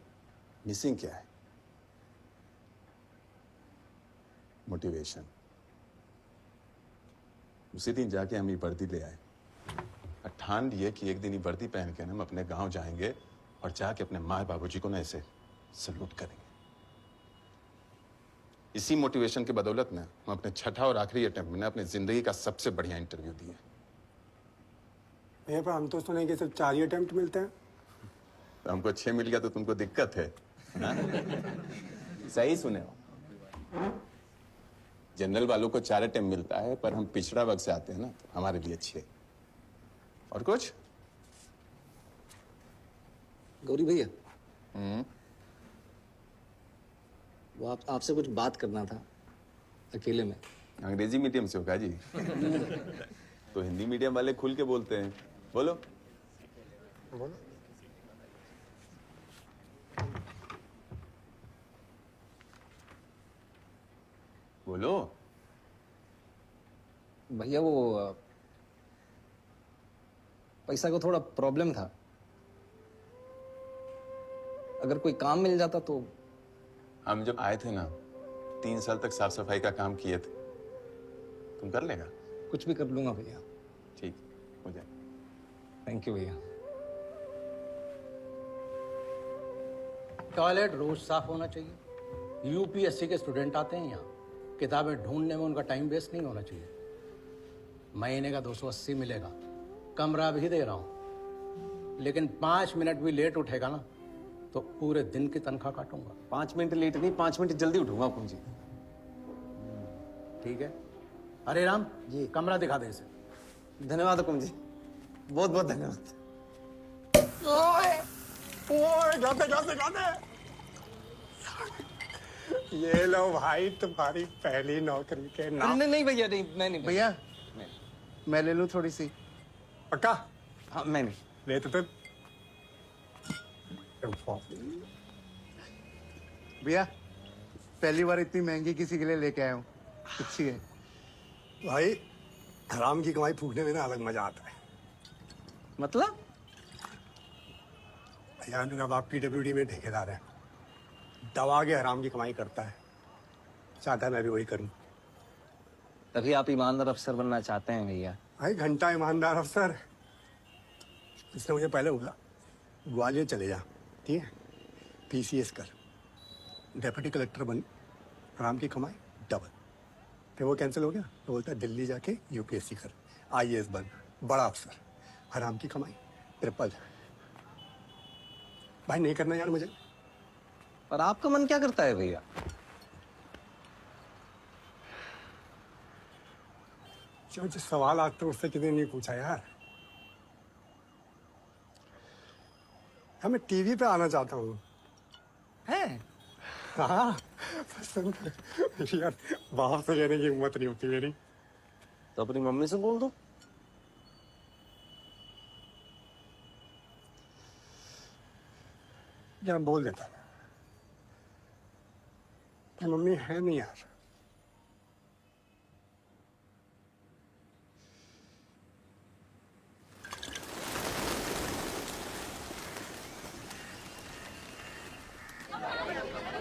मिसिंग क्या है। मोटिवेशन। उसी दिन जाके हम ये वर्दी ले आए। ठान लिए कि एक दिन ये वर्दी पहन के हम अपने गांव जाएंगे और जाके अपने माँ बाबूजी को ना ऐसे सलूट करेंगे। इसी मोटिवेशन के बदौलत में हम अपने छठा और आखिरी अटेम्प्ट में अपनी जिंदगी का सबसे बढ़िया इंटरव्यू दिए। भैया पर हम तो सुने कि सिर्फ 4 ही अटेम्प्ट मिलते हैं। तो हमको 6 मिल गया तो तुमको दिक्कत है ना? सही सुने हो। जनरल वालों को 4 अटेम्प्ट मिलता है, पर हम पिछड़ा वर्ग से आते हैं ना, तो हमारे लिए 6। और कुछ गौरी भैया, वो आपसे कुछ बात करना था अकेले में। अंग्रेजी मीडियम से होगा जी? तो हिंदी मीडियम वाले खुल के बोलते हैं। बोलो बोलो। बोलो भैया, वो पैसा का थोड़ा प्रॉब्लम था। अगर कोई काम मिल जाता तो। हम जब आए थे ना, 3 साल तक साफ सफाई का काम किए थे। तुम कर लेगा? कुछ भी कर लूंगा भैया। ठीक हो जाए। थैंक यू भैया। टॉयलेट रोज साफ होना चाहिए। यूपीएससी के स्टूडेंट आते हैं यहाँ, किताबें ढूंढने में उनका टाइम वेस्ट नहीं होना चाहिए। महीने का 280 मिलेगा, कमरा भी दे रहा हूँ, लेकिन 5 मिनट भी लेट उठेगा ना तो पूरे दिन की तनख्वाह काटूंगा। 5 मिनट लेट नहीं, 5 मिनट जल्दी उठूंगा हुकुम जी। ठीक है। अरे राम जी, कमरा दिखा दे इसे। धन्यवाद हुकुम जी, बहुत बहुत धन्यवाद। ओए जाते। ये लो भाई तुम्हारी पहली नौकरी के नाम। नहीं भैया, नहीं मैं नहीं भैया, मैं ले लूं थोड़ी सी। पक्का? हाँ मैं नहीं ले तो भैया, पहली बार इतनी महंगी किसी के लिए लेके आया हूँ। अच्छी है भाई। हराम की कमाई फूकने में ना अलग मजा आता है। मतलब? यार मेरा बाप PWD में ठेकेदार है, दबा के हराम की कमाई करता है। चाहता है मैं भी वही करूं। तभी आप ईमानदार अफसर बनना चाहते हैं भैया। भाई घंटा ईमानदार अफसर। इसने मुझे पहले बोला ग्वालियर चले जा, ठीक है, PCS कर, डेप्यूटी कलेक्टर बन, हराम की कमाई डबल। फिर वो कैंसिल हो गया तो बोलता है दिल्ली जाके UPSC कर, IAS बन, बड़ा अफसर, हराम की कमाई ट्रिपल। भाई नहीं करना यार मुझे। पर आपका मन क्या करता है भैया? जो सवाल आज तो उससे किसी ने नहीं पूछा यार। मैं टीवी पे आना चाहता हूँ। हैं? हाँ यार, बाप से लेने की हिम्मत नहीं होती मेरी। तो अपनी मम्मी से बोल दो। यार बोल देता। मम्मी है नहीं यार।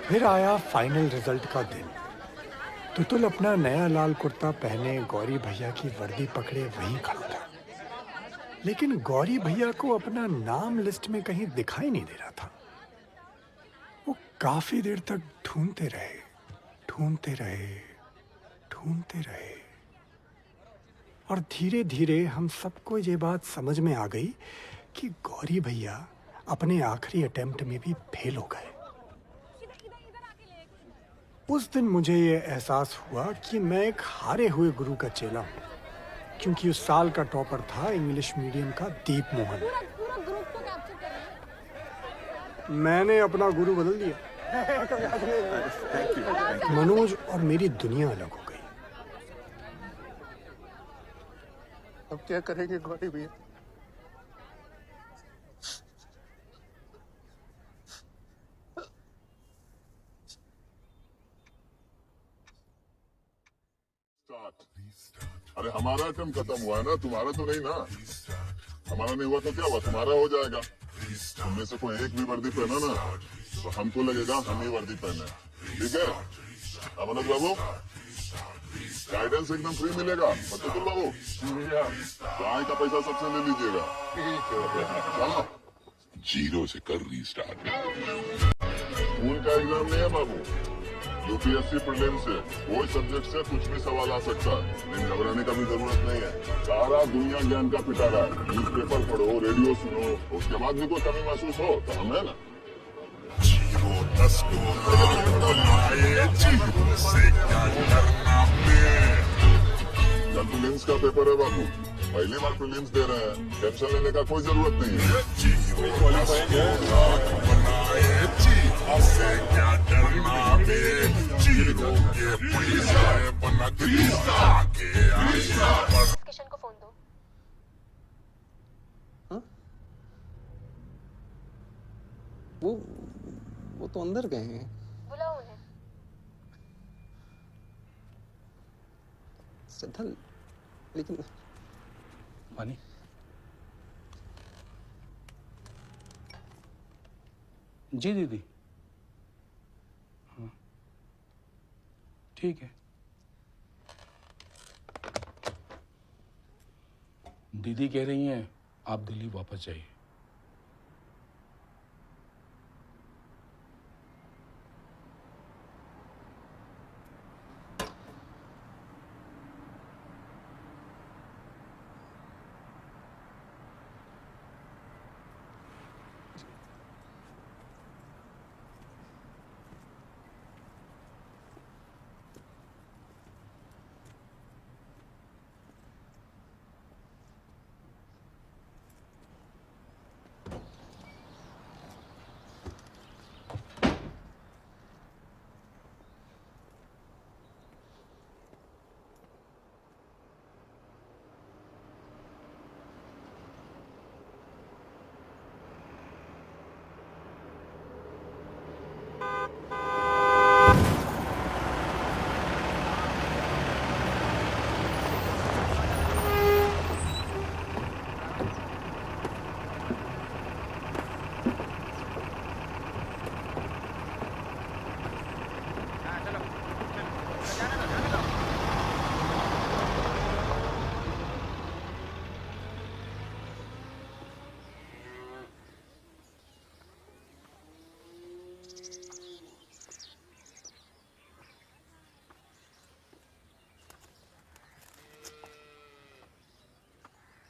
फिर आया फाइनल रिजल्ट का दिन। तुतुल अपना नया लाल कुर्ता पहने गौरी भैया की वर्दी पकड़े वहीं खड़ा था, लेकिन गौरी भैया को अपना नाम लिस्ट में कहीं दिखाई नहीं दे रहा था। वो काफी देर तक ढूंढते रहे और धीरे धीरे हम सबको ये बात समझ में आ गई कि गौरी भैया अपने आखिरी अटेम्प्ट में भी फेल हो गए। उस दिन मुझे ये एहसास हुआ कि मैं एक हारे हुए गुरु का चेला हूँ, क्योंकि उस साल का टॉपर था इंग्लिश मीडियम का दीप मोहन। मैंने अपना गुरु बदल दिया। मनोज और मेरी दुनिया अलग हो गई। अब क्या करेंगे गौरी भैया? अरे हमारा टर्म खत्म हुआ है ना, तुम्हारा तो नहीं ना। हमारा नहीं हुआ तो क्या हुआ, तुम्हारा हो जाएगा। तुम में से कोई एक भी वर्दी पहना ना तो हमको लगेगा हम ही वर्दी पहने। ठीक है अमनत बाबू, गाइडेंस एकदम फ्री मिलेगा। बच्चों बाबू, गाय का पैसा सबसे ले लीजिएगा। चलो 0 से कर रीस्टार्ट। स्कूल का एग्जाम नहीं है बाबू, यूपीएससी प्रीलिम्स से कोई सब्जेक्ट से कुछ भी सवाल आ सकता है, लेकिन घबराने का भी जरूरत नहीं है। सारा दुनिया ज्ञान का पिटारा है। न्यूज़पेपर पढ़ो, रेडियो सुनो, उसके बाद भी कोई कमी महसूस हो तो हम है ना। कल प्रीलिम्स का पेपर है बाबू, पहली बार प्रीलिम्स दे रहे हैं, टेंशन लेने का कोई जरूरत नहीं है। किशन को फोन दो। वो तो अंदर गए हैं। बुलाओ उन्हें। श्रद्धा, लेकिन वानी, जी दीदी। हाँ ठीक है। दीदी कह रही हैं आप दिल्ली वापस जाइए।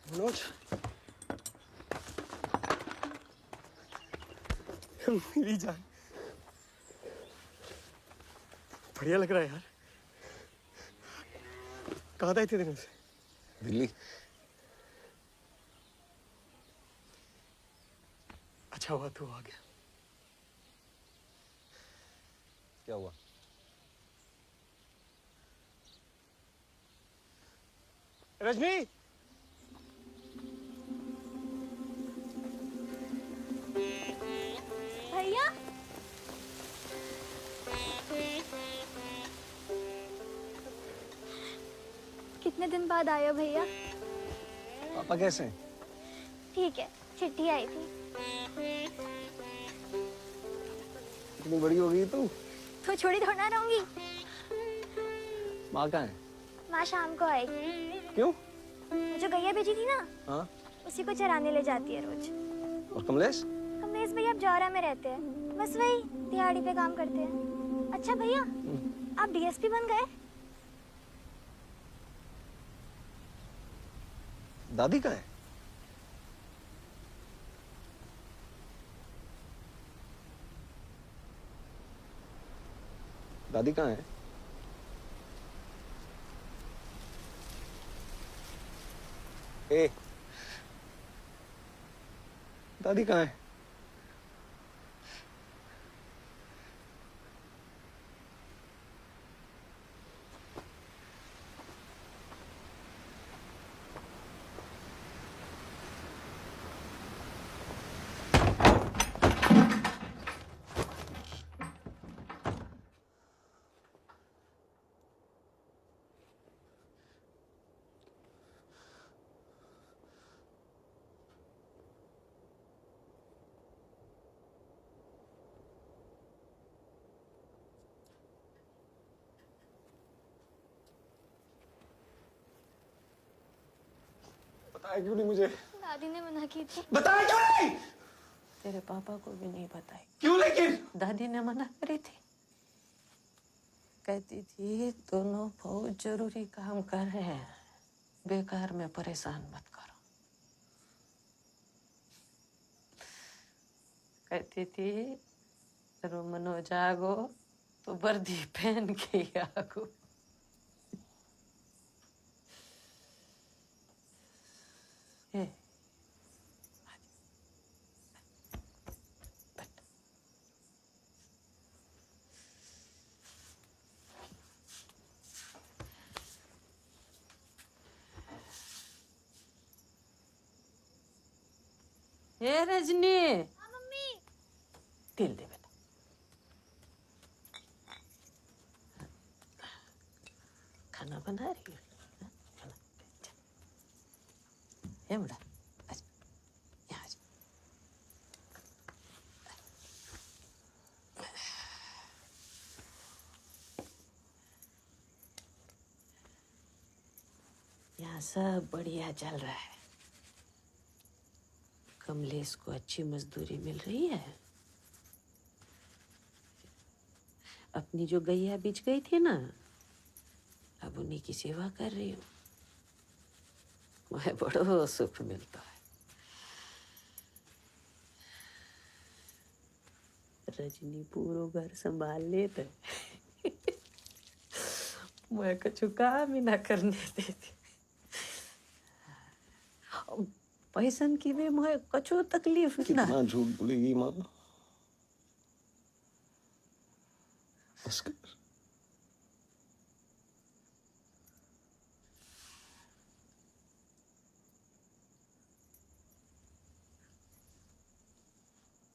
मनोज, मेरी जान, बढ़िया लग रहा है यार। कहाँ था इतने दिनों से? दिल्ली। अच्छा हुआ तू आ गया। क्या हुआ? रजनी, भैया, कितने दिन बाद आए हो भैया? पापा कैसे हैं? ठीक है, चिट्ठी आई थी। इतनी बड़ी हो गई तू। तो छोड़ी थोड़ा ना रहूंगी। माँ कहाँ है? माँ शाम को आएगी। क्यों? वो जो गैया भेजी थी ना, हाँ। उसी को चराने ले जाती है रोज। और कमलेश? कमलेश भैया अब जौहरा में रहते हैं, बस वही दिहाड़ी पे काम करते हैं। अच्छा भैया, आप डीएसपी बन गए? दादी कहाँ है? दादी कहाँ है? ए, दादी कहाँ है? बताया क्यों नहीं मुझे? दादी ने मना की थी। बताया क्यों नहीं? तेरे पापा को भी नहीं बताई। क्यों लेकिन? दादी ने मना करी थी। कहती थी दोनों बहुत जरूरी काम कर रहे हैं, बेकार में परेशान मत करो। कहती थी रुमनो जागो तो वर्दी पहन के ही आगो। ए रजनी, मम्मी तिल दे बेटा। खाना बना रही हो? हाँ? खाना ये बड़ा यहाँ आ जा। यहाँ सब बढ़िया चल रहा है। कमलेश को अच्छी मजदूरी मिल रही है। अपनी जो गैया बिछ गई थी ना, अब उन्हीं की सेवा कर रही हूँ। मुझे बड़ो सुख मिलता है। रजनी पूरो घर संभाल लेते, मैं कछु काम ही ना करने देती। पैसन की भी मुझे कछु तकलीफ ना। कितना झूठ बोलेगी माँ? बस कर।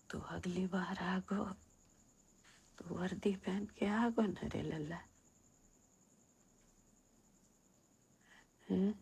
तो अगली बार आगो तो वर्दी पहन के आगो न रे लल्ला। हैं?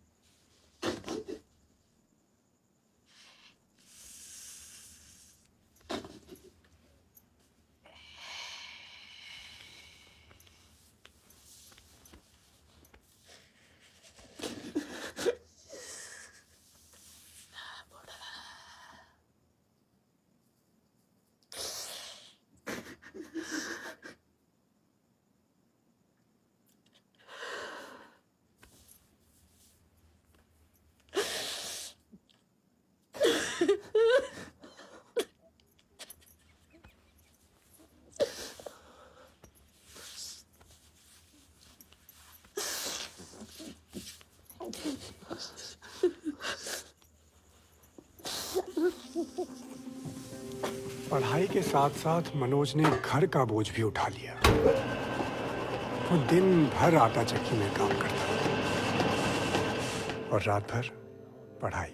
पढ़ाई के साथ साथ मनोज ने घर का बोझ भी उठा लिया। वो दिन भर आटा चक्की में काम करता और रात भर पढ़ाई।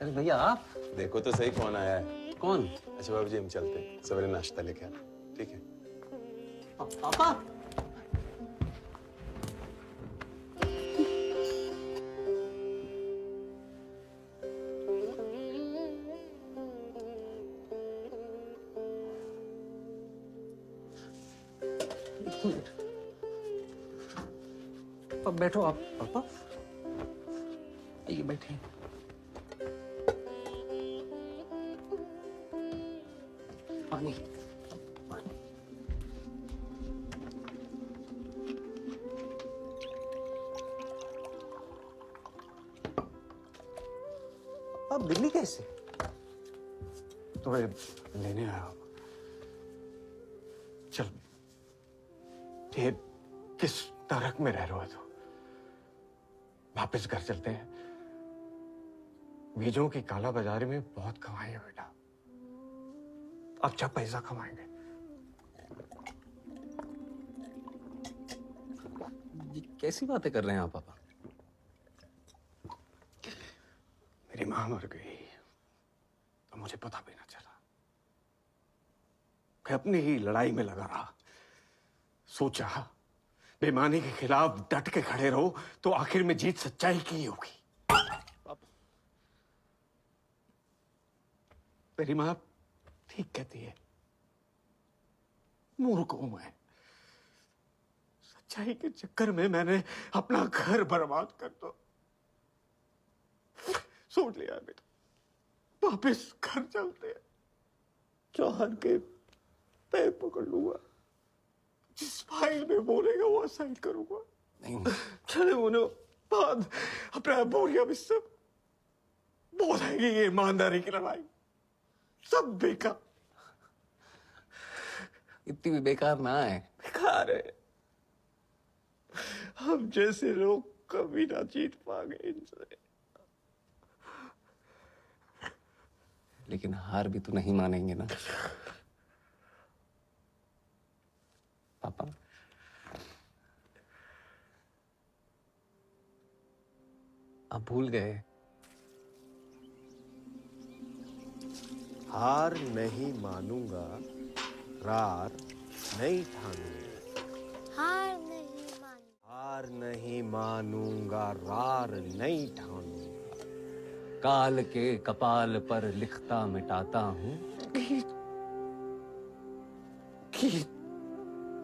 अरे भैया आप देखो तो सही कौन आया है। कौन? अच्छा बाबू जी हम चलते हैं, सवेरे नाश्ता लेके आना, ठीक है? पापा बैठो आप पापा, आइए बैठे। पानी पानी। आप दिल्ली कैसे? तो लेने आया। चल, ये किस नरक में रह रहे हो तो वापस घर चलते हैं। बीजों की काला बाजारी में बहुत कमाई है बेटा, अच्छा पैसा कमाएंगे। ये कैसी बातें कर रहे हैं आप पापा? मेरी मां मर गई तो मुझे पता भी ना चला, मैं अपनी ही लड़ाई में लगा रहा। सोचा बेईमानी के खिलाफ डट के खड़े रहो तो आखिर में जीत सच्चाई की ही होगी। मेरी मां ठीक कहती है, मूर्ख हूं मैं। सच्चाई के चक्कर में मैंने अपना घर बर्बाद कर दो। सोच लिया बेटा, वापिस घर चलते हैं। चौहान के पैर पकड़ लूंगा, जिस फाइल में बोलेगा वो साइन करूंगा। नहीं चले होने बाद अपना बोरिया में सब बोलेंगे ये ईमानदारी की लड़ाई सब बेकार। इतनी भी बेकार ना है। बेकार है। हम जैसे लोग कभी ना जीत पाएंगे इनसे। लेकिन हार भी तो नहीं मानेंगे ना पापा। आप भूल गए। हार नहीं मानूंगा, रार नहीं ठानूंगा। हार नहीं मान हार नहीं मानूंगा, रार नहीं ठानूंगा। काल के कपाल पर लिखता मिटाता हूँ।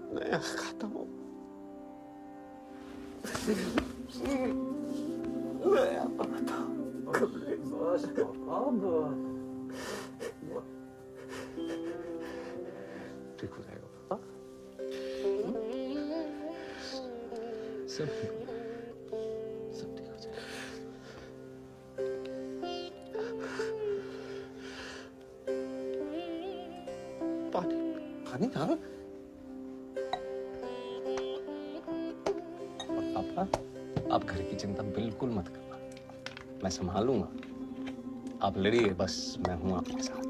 नया खाता हूँ। नया खाता हूँ। ठीक हो जाएगा पापा। सब ठीक हो जाएगा। सब ठीक हो जाएगा। पानी पानी हाँ। पापा आप घर की चिंता बिल्कुल मत करना, मैं संभालूंगा। आप लड़िए बस, मैं हूं आपके साथ।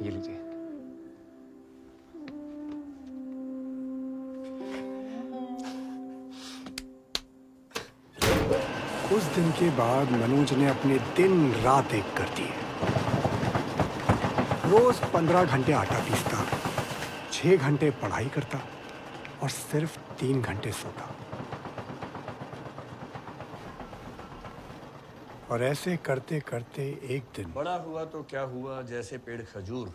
ये लीजिए। उस दिन के बाद मनोज ने अपने दिन रात एक कर दिए। रोज 15 घंटे आटा पीसता, 6 घंटे पढ़ाई करता और सिर्फ 3 घंटे सोता। और ऐसे करते करते एक दिन बड़ा हुआ तो क्या हुआ, जैसे पेड़ खजूर,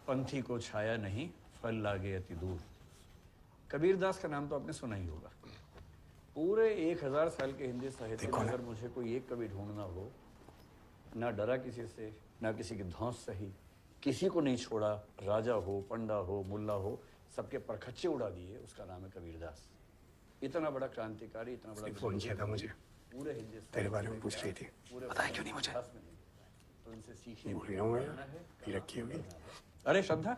पंथी को छाया नहीं, फल लागे अति दूर। कबीरदास का नाम तो आपने सुना ही होगा। पूरे 1000 साल के हिंदी साहित्य में अगर मुझे कोई एक कवि ढूंढना हो, ना डरा किसी से, ना किसी की धौंस सही, किसी को नहीं छोड़ा, राजा हो, पंडा हो, मुल्ला हो, सबके परखच्चे उड़ा दिए, उसका नाम है कबीरदास। इतना बड़ा क्रांतिकारी, इतना बड़ा फोन किया था मुझे, पूरे हिंदी तेरे बारे में पूछ रही थी। पता है क्यों नहीं मुझे? तो इनसे सीखिए। भूल गया हूँ मैं, पी रखी होगी। अरे श्रद्धा,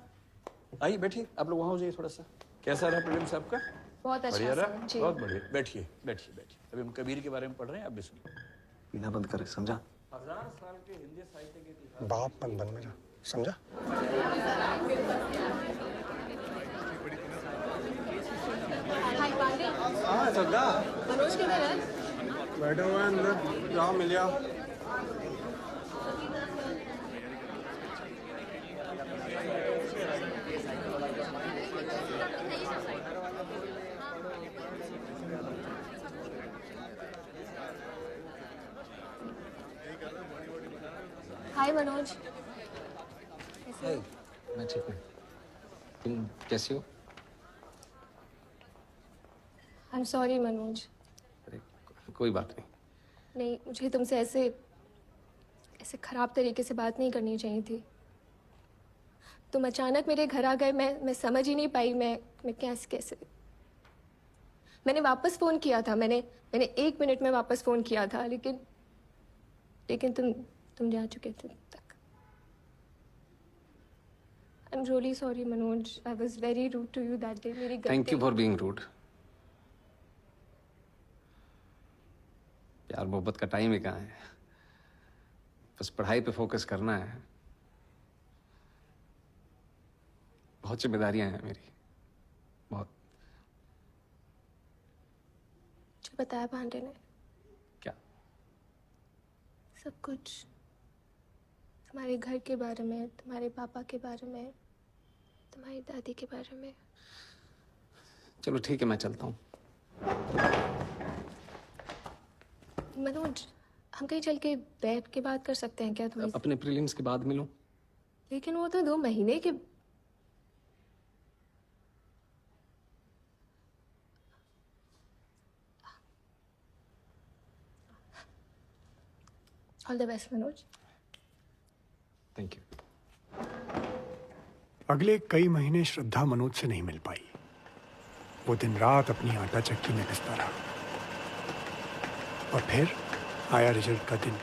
आइए बैठिए, आप लोग वहाँ हो जाइए थोड़ा सा। कैसा रहा प्रीलिम्स आपका? बहुत अच्छा बढ़िया सर, रहा? जी। बहुत बढ़िया। बैठिए बैठिए बैठिए। अभी हम कबीर के बारे में पढ़ रहे हैं, आप भी सुनिए। पीना बंद करे, समझा? 1000 साल के हिंदी साहित्य के इतिहास। बाप मन बन मेरा, समझा? हाँ श्रद्धा, मनोज किधर है? बैठा हुआ है अंदर, जा मिल जा। हाय मनोज। हाय, मैं ठीक हूँ। तुम कैसी हो? I am sorry Manoj. अरे कोई बात नहीं। नहीं, मुझे तुमसे ऐसे खराब तरीके से बात नहीं करनी चाहिए थी। तुम अचानक मेरे घर आ गए, मैं समझ ही नहीं पाई मैं कैसे। मैंने वापस फ़ोन किया था, मैंने 1 मिनट में वापस फ़ोन किया था, लेकिन तुम जा चुके थे तक। I am really sorry Manoj, I was very rude to you that day. मेरी thank you for being rude. प्यार मोहब्बत का टाइम ही कहाँ है, बस पढ़ाई पे फोकस करना है। बहुत जिम्मेदारियां हैं मेरी, बहुत। जो बताया पांडे ने, क्या? सब कुछ, तुम्हारे घर के बारे में, तुम्हारे पापा के बारे में, तुम्हारी दादी के बारे में। चलो ठीक है, मैं चलता हूँ। मनोज, हम कहीं चल के बैठ के बात कर सकते हैं क्या थोड़ी? अपने प्रीलिम्स के बाद मिलो। लेकिन वो तो 2 महीने के। All the best Manoj. Thank you. अगले कई महीने श्रद्धा मनोज से नहीं मिल पाई। वो दिन रात अपनी आटा चक्की में पिसता रहा। और फिर आया रिजल्ट का दिन।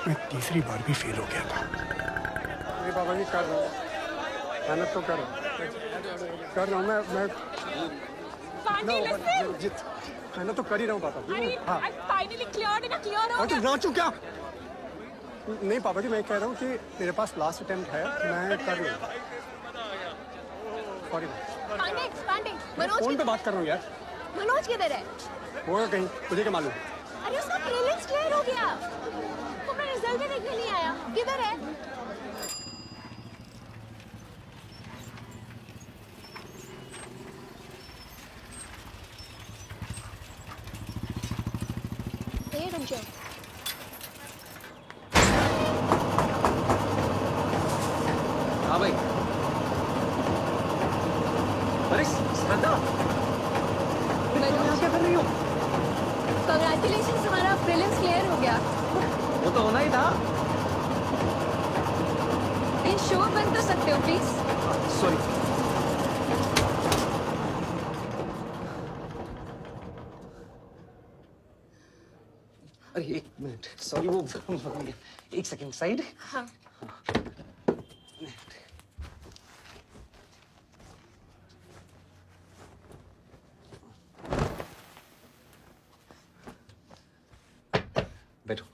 मैं तीसरी बार भी फेल हो गया था। अरे बाबा जी कर रहा हूँ, मेहनत तो कर रहा हूँ मैं मेहनत तो कर ही रहा हूँ पापा जी। हाँ और तुम नाचो क्या? नहीं पापा जी, मैं कह रहा हूँ कि मेरे पास लास्ट अटेम्प्ट है, मैं कर लूँगा। सॉरी मनोज फोन पे बात कर रहा हूँ यार। मनोज किधर है? होगा कहीं, तुझे क्या मालूम? अरे उसका प्रीलिम्स क्लियर हो गया, वो अपना रिजल्ट भी देखने नहीं आया। किधर है? ये रुक जाओ। हाँ भाई। अरे श्रद्धा, मैं यहाँ क्या कर रही हूँ? Congratulations, तुम्हारा प्रीलिम्स क्लियर हो गया। वो तो होना ही था। ये शो बंद कर सकते हो प्लीज? सॉरी। अरे एक मिनट, सॉरी वो एक सेकंड साइड। हाँ। बैठो।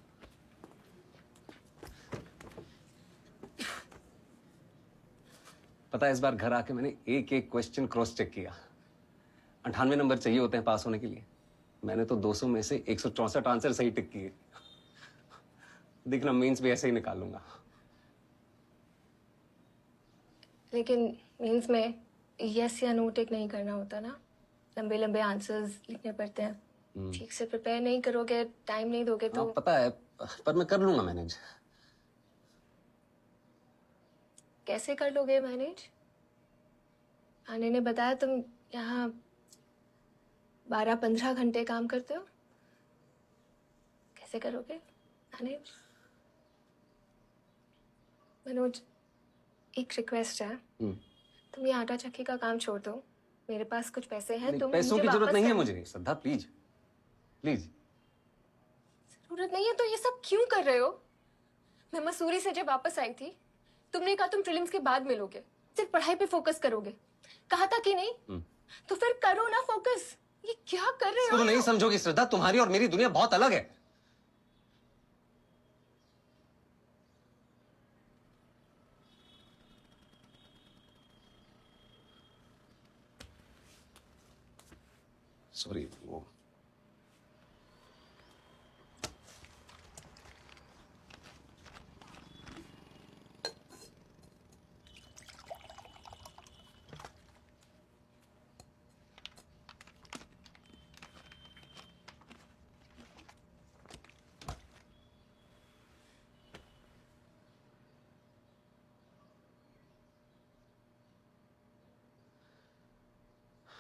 पता है इस बार घर आके मैंने एक एक क्वेश्चन क्रॉस चेक किया। 98 नंबर चाहिए होते हैं पास होने के लिए। मैंने तो 200 में से 164 आंसर सही टिक किए। देखना मेंस भी ऐसे ही निकालूंगा। लेकिन मीन्स में यस या नो टिक नहीं करना होता ना, लंबे लंबे आंसर्स लिखने पड़ते हैं। ठीक से प्रिपेयर नहीं करोगे, टाइम नहीं दोगे तो पता है, पर मैं कर लूंगा मैनेज। कैसे कर लोगे मैनेज? आने ने बताया तुम यहाँ 12-15 घंटे काम करते हो, कैसे करोगे मैनेज? मनोज, एक रिक्वेस्ट है, तुम ये आटा चक्की का काम छोड़ दो। मेरे पास कुछ पैसे हैं, तुम पैसों मुझे की जरूरत वापस नहीं है कर- मुझे श्रद्धा, प्लीज प्लीज। जरूरत नहीं है तो ये सब क्यों कर रहे हो? मैं मसूरी से जब वापस आई थी, तुमने कहा तुम प्रीलिम्स के बाद मिलोगे, सिर्फ पढ़ाई पे फोकस करोगे, कहा था कि नहीं? तो फिर करो ना फोकस। ये क्या कर रहे हो? तुम नहीं समझोगी श्रद्धा, तुम्हारी और मेरी दुनिया बहुत अलग है। सॉरी वो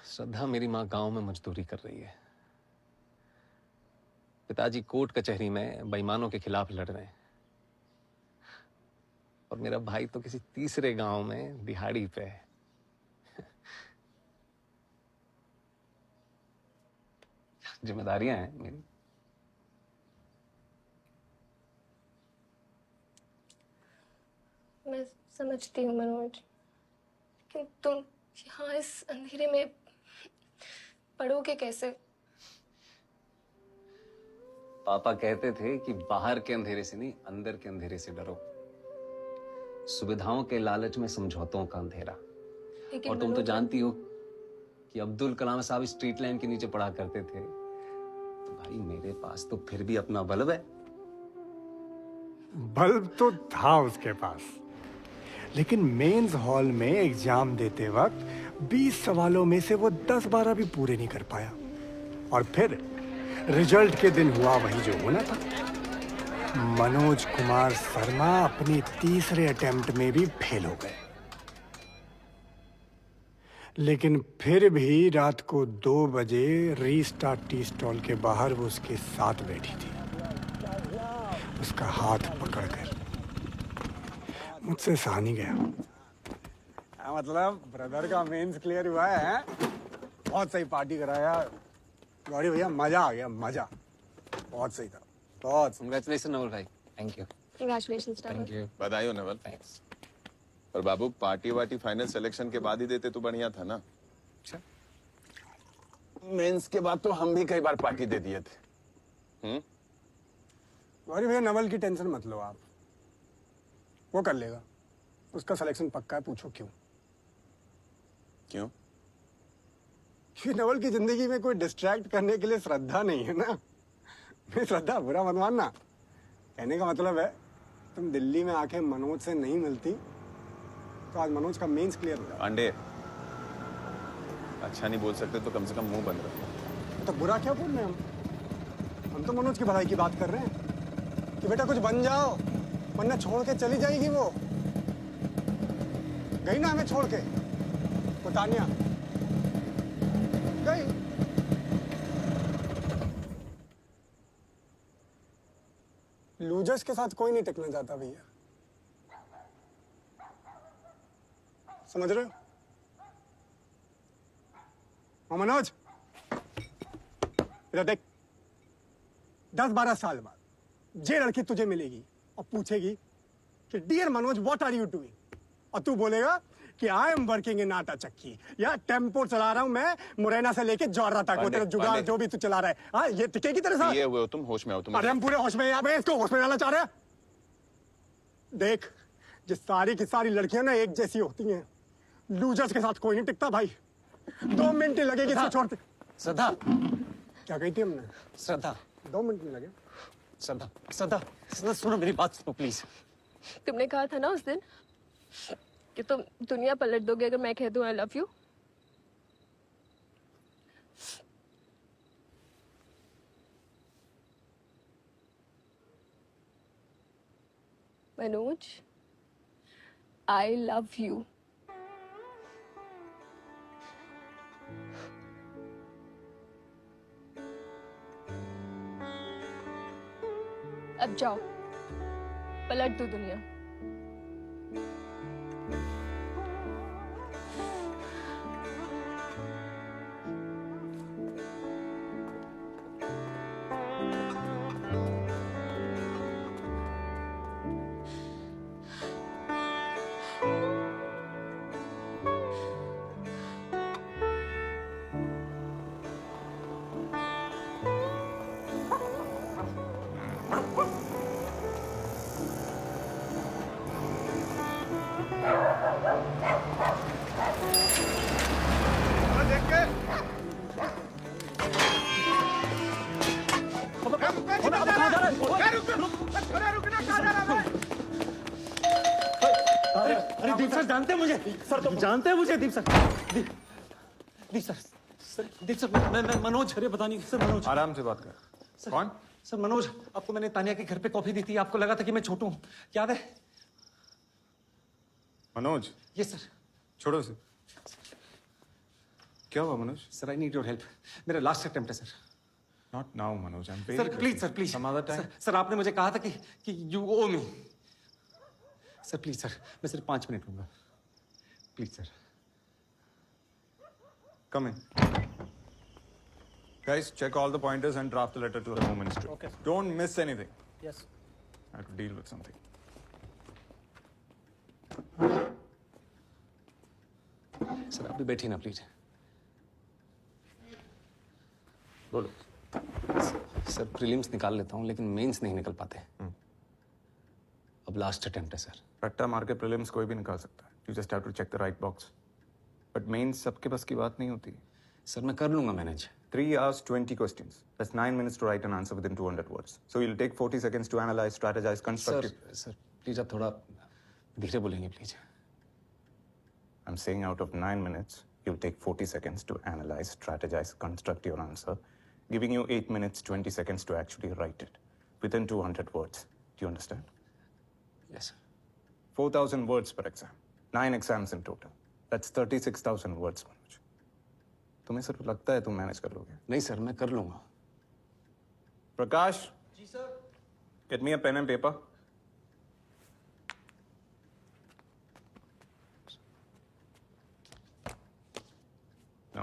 श्रद्धा, मेरी माँ गांव में मजदूरी कर रही है। पिताजी कोर्ट कचहरी में बेईमानों के खिलाफ लड़ रहे हैं। और मेरा भाई तो किसी तीसरे गांव में दिहाड़ी पे है। जिम्मेदारियां हैं मेरी। मैं समझती हूँ मनोज, लेकिन तुम यहाँ इस अंधेरे में पढ़ोगे कैसे? पापा कहते थे कि बाहर के अंधेरे से नहीं, अंदर के अंधेरे से डरो। सुविधाओं के लालच में समझौतों का अंधेरा। लेकिन और तुम तो मनोज, जानती हो कि अब्दुल कलाम साहब स्ट्रीट लाइन के नीचे पढ़ा करते थे। तो भाई मेरे पास तो फिर भी अपना बल्ब है। बल्ब तो था उसके पास, लेकिन मेंस हॉल में एग्जाम देते वक्त 20 सवालों में से वो 10-12 भी पूरे नहीं कर पाया। और फिर रिजल्ट के दिन हुआ वही जो होना था। मनोज कुमार शर्मा अपने तीसरे अटेम्प्ट में भी फेल हो गए। लेकिन फिर भी रात को 2 बजे रीस्टार्ट टी स्टॉल के बाहर वो उसके साथ बैठी थी, उसका हाथ पकड़कर। मुझसे सहा नहीं गया। मतलब ब्रदर का मेंस क्लियर हुआ है? बहुत सही पार्टी कराया गौरी भैया, मजा आ गया, मजा बहुत सही था, बहुत। कांग्रेचुलेशन नवल भाई। Thank you. Congratulations, thank you. बधाई हो नवल। थैंक्स। और बाबू पार्टी वार्टी फाइनल सिलेक्शन के बाद ही देते तो बढ़िया था ना। अच्छा, मेंस के बाद तो हम भी कई बार पार्टी दे दिए थे। गौरी भैया नवल की टेंशन मत लो आप, वो कर लेगा, उसका सिलेक्शन पक्का है। पूछो क्यों? क्यों? कि नवल की जिंदगी में कोई डिस्ट्रैक्ट करने के लिए श्रद्धा नहीं है ना। मैं श्रद्धा बुरा मत मानना, कहने का मतलब है तुम दिल्ली में आके मनोज से नहीं मिलती तो आज मनोज का मेंस क्लियर हो जाता। पांडे, अच्छा नहीं बोल सकते तो कम से कम मुंह बंद रखो। तो बुरा क्या बोल रहे हैं हम तो मनोज की भलाई की बात कर रहे हैं कि बेटा कुछ बन जाओ, वरना छोड़ के चली जाएगी वो। गई ना हमें छोड़ के, वो तानिया गई। लूजर्स के साथ कोई नहीं टिकना चाहता भैया, समझ रहे हो? हाँ मनोज, इधर देख, 10-12 साल बाद ये लड़की तुझे मिलेगी और पूछेगी कि dear Manoj what are you doing, और तू बोलेगा कि आई एम वर्किंग इन आटा चक्की या टेम्पो चला रहा हूं मैं मुरैना से लेके जौहरा तक। वो तेरा जुगाड़ जो भी तू चला रहा है, हाँ ये टिकेगी तेरे साथ? ये हुए हो तुम, होश में आओ तुम। अरे हम पूरे होश में, यहाँ पे इसको होश में डालना चाह रहे हैं। देख, ये सारी की सारी लड़कियां ना एक जैसी होती हैं, लूजर्स के साथ कोई नहीं टिकता भाई। 2 मिनट ही लगेगी इसको छोड़ते। श्रद्धा, क्या कही थी हमने? श्रद्धा 2 मिनट नहीं लगे। श्रद्धा श्रद्धा श्रद्धा सुनो मेरी बात सुनो प्लीज। तुमने कहा था ना उस दिन कि तुम दुनिया पलट दोगे अगर मैं कह दूं I love you. Manoj, I love you. अब जाओ, पलट दो दुनिया। अरे दीप सर जानते हैं मुझे, सर तो जानते हैं मुझे। दीप सर, दीप सर, दीप सर मैं मनोज। अरे पता नहीं सर, मनोज। आराम से बात कर। कौन? सर मनोज, आपको मैंने तानिया के घर पे कॉफी दी थी, आपको लगा था कि मैं छोटू हूँ, याद है? मनोज। ये सर। छोड़ो उसे। क्या हुआ Manoj? Sir I need your help, मेरा लास्ट अटेम्प्ट है sir. Not now Manoj, I am very sir please, sir please. Some other time. Sir आपने मुझे कहा था कि you owe me. Sir please sir, मैं सिर्फ 5 मिनट लूंगा, please sir. Come in. Guys, check all the pointers and draft the letter to the Home Ministry. Okay. Don't miss anything. Yes. I have to deal with something. Sir आप भी बैठिए ना please. बोलो। Sir prelims निकाल लेता हूँ लेकिन mains नहीं निकल पाते। अब लास्ट अटेम्प्ट है सर। रट्टा मार के प्रीलिम्स कोई भी निकाल सकता है। You just have to check the right box. But mains सबके बस की बात नहीं होती। सर मैं कर लूंगा manage. 3 hours, 20 questions. That's 9 minutes to write an answer within 200 words. So you'll take 40 seconds to analyze, strategize, constructive. Sir please आप थोड़ा धीरे बोलेंगे please. I'm saying out of 9 minutes, you'll take 40 seconds to analyze, strategize, construct your answer, giving you 8 minutes, 20 seconds to actually write it within 200 words. Do you understand? Yes, sir. 4,000 words per exam. 9 exams in total. That's 36,000 words, Manoj. तुम्हें सिर्फ लगता है तुम manage कर लोगे? नहीं sir, मैं कर लूंगा। प्रकाश। जी sir. Get me a pen and paper.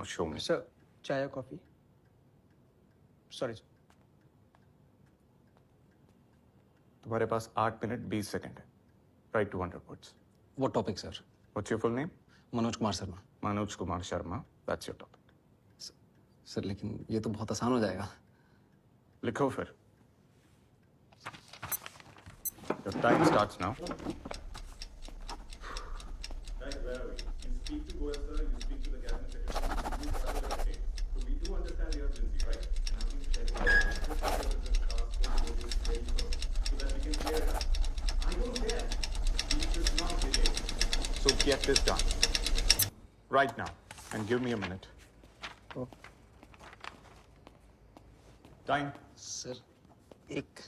Now show me. Sir चाय या कॉफी? सॉरी। तुम्हारे पास 8 मिनट 20 सेकंड है. Write 200 words. What topic, sir? What's your full name? Manoj Kumar Sharma. Manoj Kumar Sharma. That's your topic. Sir लेकिन ये तो बहुत आसान हो जाएगा। लिखो फिर. Your time starts now. So get this done right now and give me a minute. Time. Sir एक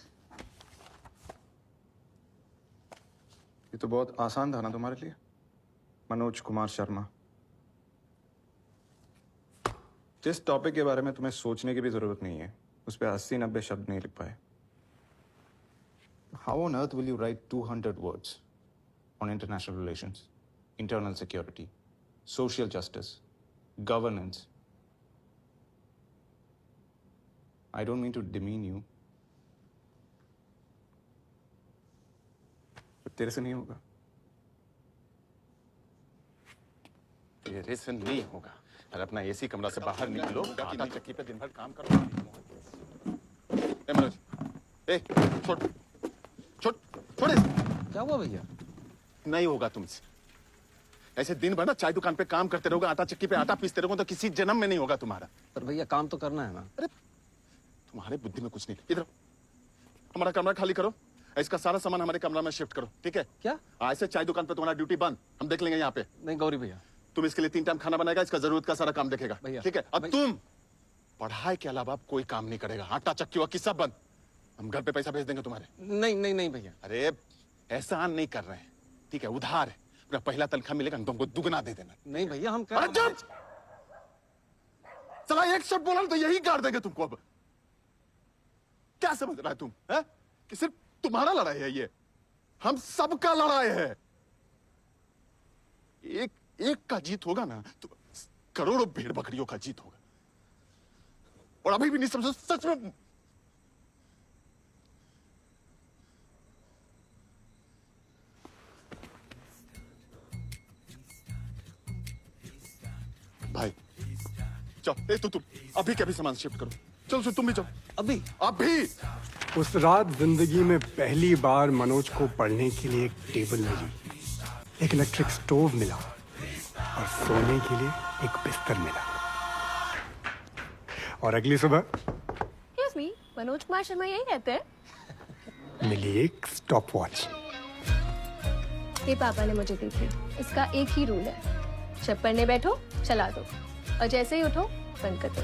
ये तो बहुत आसान था ना तुम्हारे लिए, मनोज कुमार शर्मा. जिस टॉपिक के बारे में तुम्हें सोचने की भी जरूरत नहीं है, उस पे 80-90 शब्द नहीं लिख पाए. How on earth will you write 200 words on international relations, internal security, social justice, governance? I don't mean to demean you. तेरे से नहीं होगा. तेरे से नहीं होगा. अरे अपना एसी कमरा से बाहर निकलो, आटा चक्की पे दिन भर काम करो. ए मनोज, ए छोड़ छोड़ छोड़. क्या हुआ भैया? नहीं होगा तुमसे. ऐसे दिन भर ना चाय दुकान पे काम करते रहोगे, आटा चक्की पे आटा पीसते रहोगे तो किसी जन्म में नहीं होगा तुम्हारा. पर भैया काम तो करना है ना. अरे तुम्हारे बुद्धि में कुछ नहीं. इधर हमारा कमरा खाली करो. इसका सारा सामान हमारे कमरा में शिफ्ट करो. ठीक है? क्या? आज से चाय दुकान पे तुम्हारा ड्यूटी बंद. हम देख लेंगे यहाँ पे. नहीं गौरी भैया, तुम इसके लिए 3 टाइम खाना बनाएगा, इसका जरूरत का सारा काम देखेगा. ठीक है? अब तुम पढ़ाई के अलावा कोई काम नहीं करेगा. आटा चक्की हुआ सब बंद. हम घर पे पैसा भेज देंगे तुम्हारे. नहीं नहीं नहीं भैया. अरे एहसान नहीं कर रहे हैं. ठीक है? उधार है. पूरा पहला तनख्वाह मिलेगा तुमको दुगना दे देना. नहीं भैया हम चला एक शब्द बोला तो यही गाड़ देंगे तुमको. अब क्या समझ रहा है तुम है? कि सिर्फ तुम्हारा लड़ाई है ये? हम सबका लड़ाई है. एक का जीत होगा ना तो करोड़ों भेड़ बकरियों का जीत होगा. और अभी भी नहीं समझो सच में. भाई जाओ. तुम अभी के अभी सामान शिफ्ट करो. चलो तुम भी जाओ. अभी उस रात जिंदगी में पहली बार मनोज को पढ़ने के लिए एक टेबल मिली, एक इलेक्ट्रिक स्टोव मिला और सोने के लिए एक बिस्तर मिला. और अगली सुबह Excuse me, मनोज कुमार शर्मा यही रहते हैं? मिली एक स्टॉप वॉच. ये पापा ने मुझे दी थी. इसका एक ही रूल है, जब पढ़ने बैठो चला दो और जैसे ही उठो बंद कर दो.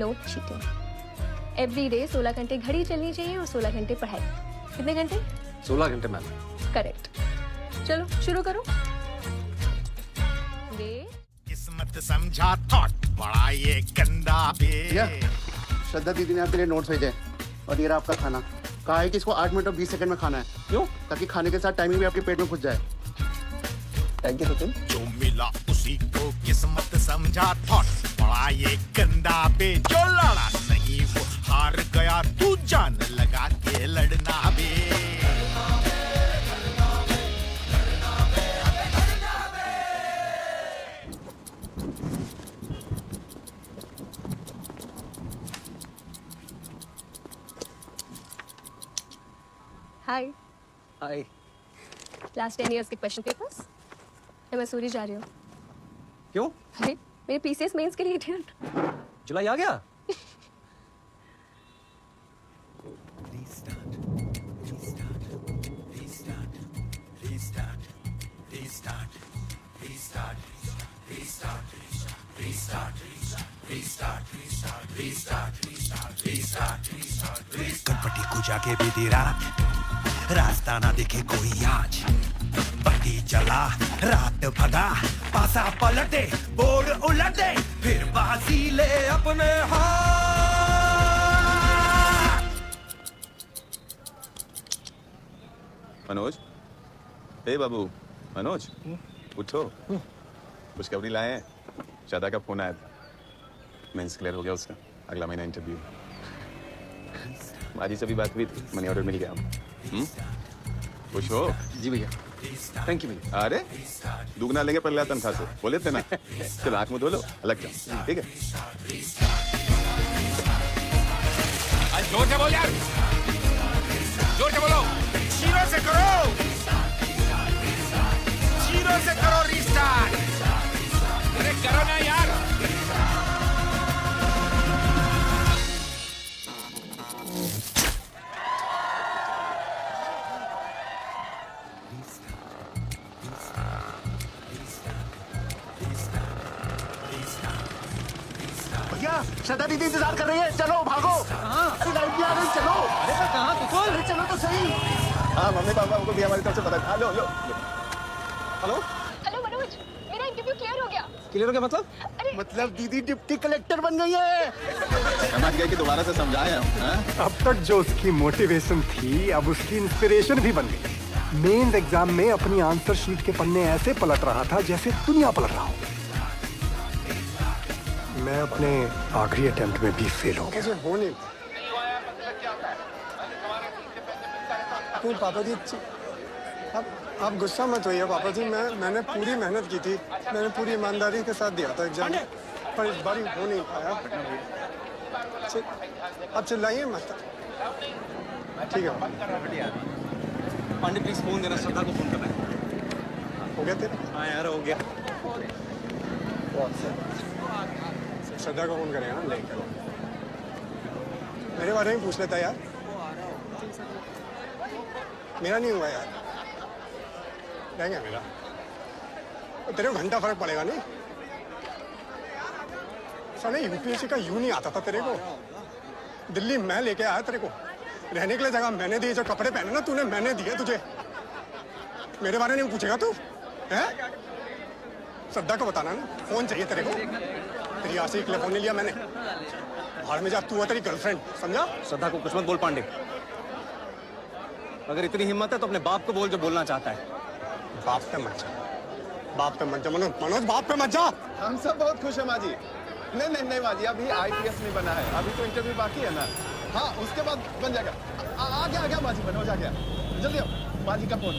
No cheating. एवरी डे 16 घंटे घड़ी चलनी चाहिए और 16 घंटे पढ़ाई. कितने घंटे? 16 घंटे मैम. करेक्ट. चलो शुरू करो. किस्मत समझा थॉट बड़ा ये गंदा बे. श्रद्धा दीदी ने आपके लिए नोट्स भेजे और ये रहा आपका खाना. कहा है कि इसको 8 मिनट और 20 सेकंड में खाना है. क्यों? ताकि खाने के साथ टाइमिंग भी आपके पेट में घुस जाए. Thank you Sachin. जो मिला उसी को किस्मत समझा थॉट बड़ा ये गंदा बे. जो लड़ा नहीं वो हार गया, तू जान लगा के लड़ना बे. हाय. हाय. लास्ट 10 इयर्स के क्वेश्चन पेपर्स. मैं मसूरी जा रही हूँ. क्यों? अरे मेरे पीसीएस मेंस के लिए इडियट. जुलाई आ गया. कनपट्टी को जाके बीती रात, रास्ता ना दिखे कोई आज. बत्ती जला रात भगा, पासा पलटे बोर्ड उलटे, फिर बाजी ले अपने हाथ. मनोज, ए बाबू, मनोज, उठो. खुशखबरी लाए हैं. शादा का फोन आया था. मेंस क्लियर हो गया उसका, अगला महीना इंटरव्यू। माजी से भी बात हुई थी, मनी ऑर्डर मिल गया। खुश हो? जी भैया, थैंक यू भैया। अरे दुगना लेंगे पहले तनख्वाह से, बोले थे ना। चलो हाथ मुंह धो लो, अलग जाओ, ठीक है? जोर से बोल यार, जोर से बोलो। 0 से करो, 0 से करो रीस्टार्ट। अरे करो ना यार। भैया श्रद्धा दीदी इंतजार कर रही है, चलो भागो। अरे लाइट भी आ गई, चलो। अरे पर कहाँ कुछ? अरे चलो तो सही। हाँ मम्मी पापा को भी हमारी तरफ से पता है। लो लो। हेलो हेलो मनोज, मेरा इंटरव्यू क्लियर हो गया। क्लियर हो गया मतलब? मतलब दीदी डिप्टी कलेक्टर बन गई है। समझ गए कि दोबारा से समझाए हम। अब तक जो उसकी मोटिवेशन थी अब उसकी इंस्पिरेशन भी बन गई। मेंस एग्जाम में अपनी आंसर शीट के पन्ने ऐसे पलट रहा था जैसे दुनिया पलट रहा हो। मैं अपने आखिरी अटेम्प्ट में भी फेल हो गया। हो नहीं पापा जी, आप गुस्सा मत होइए पापा जी। मैंने पूरी मेहनत की थी, मैंने पूरी ईमानदारी के साथ दिया था एग्जाम, पर इस बार हो नहीं पाया। आप चिल्लाइए मत, ठीक है? पांडे प्लीज फोन देना, श्रद्धा को फोन करना है। हो गया तेरा? हाँ यार हो गया। श्रद्धा को फोन करेगा ना, ले मेरे बारे में पूछ लेता यार। मेरा नहीं हुआ यार, रहेंगे मेरा। तेरे को घंटा फर्क पड़ेगा नहीं। साले यूपीएससी का यूं नहीं आता था तेरे को। दिल्ली मैं लेके आया तेरे को, रहने के लिए जगह मैंने दी, जो कपड़े पहने ना तूने मैंने दिए तुझे। मेरे बारे में पूछेगा तू? हैं? श्रद्धा को बताना ना, फोन चाहिए तेरे को। तेरी आशी के लिए फोन नहीं लिया मैंने। बाहर में जा, तू है तेरी गर्लफ्रेंड, समझा? श्रद्धा को कुछ मत बोल पांडे। अगर इतनी हिम्मत है तो अपने बाप को बोल जो बोलना चाहता है। बाप पे मत जा, बाप पे मत जा मनोज, बाप पे मत जा। हम सब बहुत खुश हैं माजी। नहीं नहीं नहीं माजी, अभी IPS नहीं बना है, अभी तो इंटरव्यू बाकी है ना। हाँ उसके बाद बन जाएगा। आ गया माजी, मनोज आ गया। जल्दी आओ, माजी का फोन।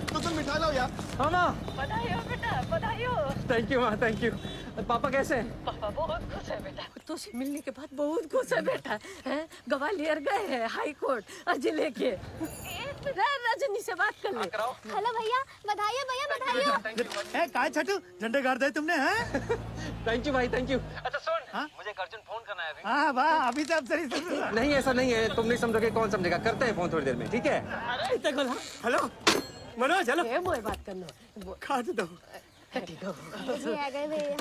तो तुम मिठा लो यार। हाँ माँ, बधाई हो बेटा, बधाई हो। थैंक यू माँ, थैंक यू। पापा कैसे हैं? पापा बहुत खुश है बेटा। तो से मिलने के बाद बहुत खुश है बेटा। हैं? ग्वालियर गए हैं हाई कोर्ट जिले के। रजनी से बात कर ले। हेलो भैया, बधाई हो भैया, बधाई हो। काय छठू झंडे गाड़ दिए तुमने? हैं? थैंक यू भाई, थैंक यू। अच्छा सुन, मुझे एक अर्जेंट फोन करना है अभी। हाँ वाह, अभी से अब सही। नहीं ऐसा नहीं है, तुम नहीं समझोगे कौन समझेगा। करते हैं फोन थोड़ी देर में, ठीक है? Hello Manoj, hello. मोए बात करना। काट दो। ठीक है। जी आ गए भैया।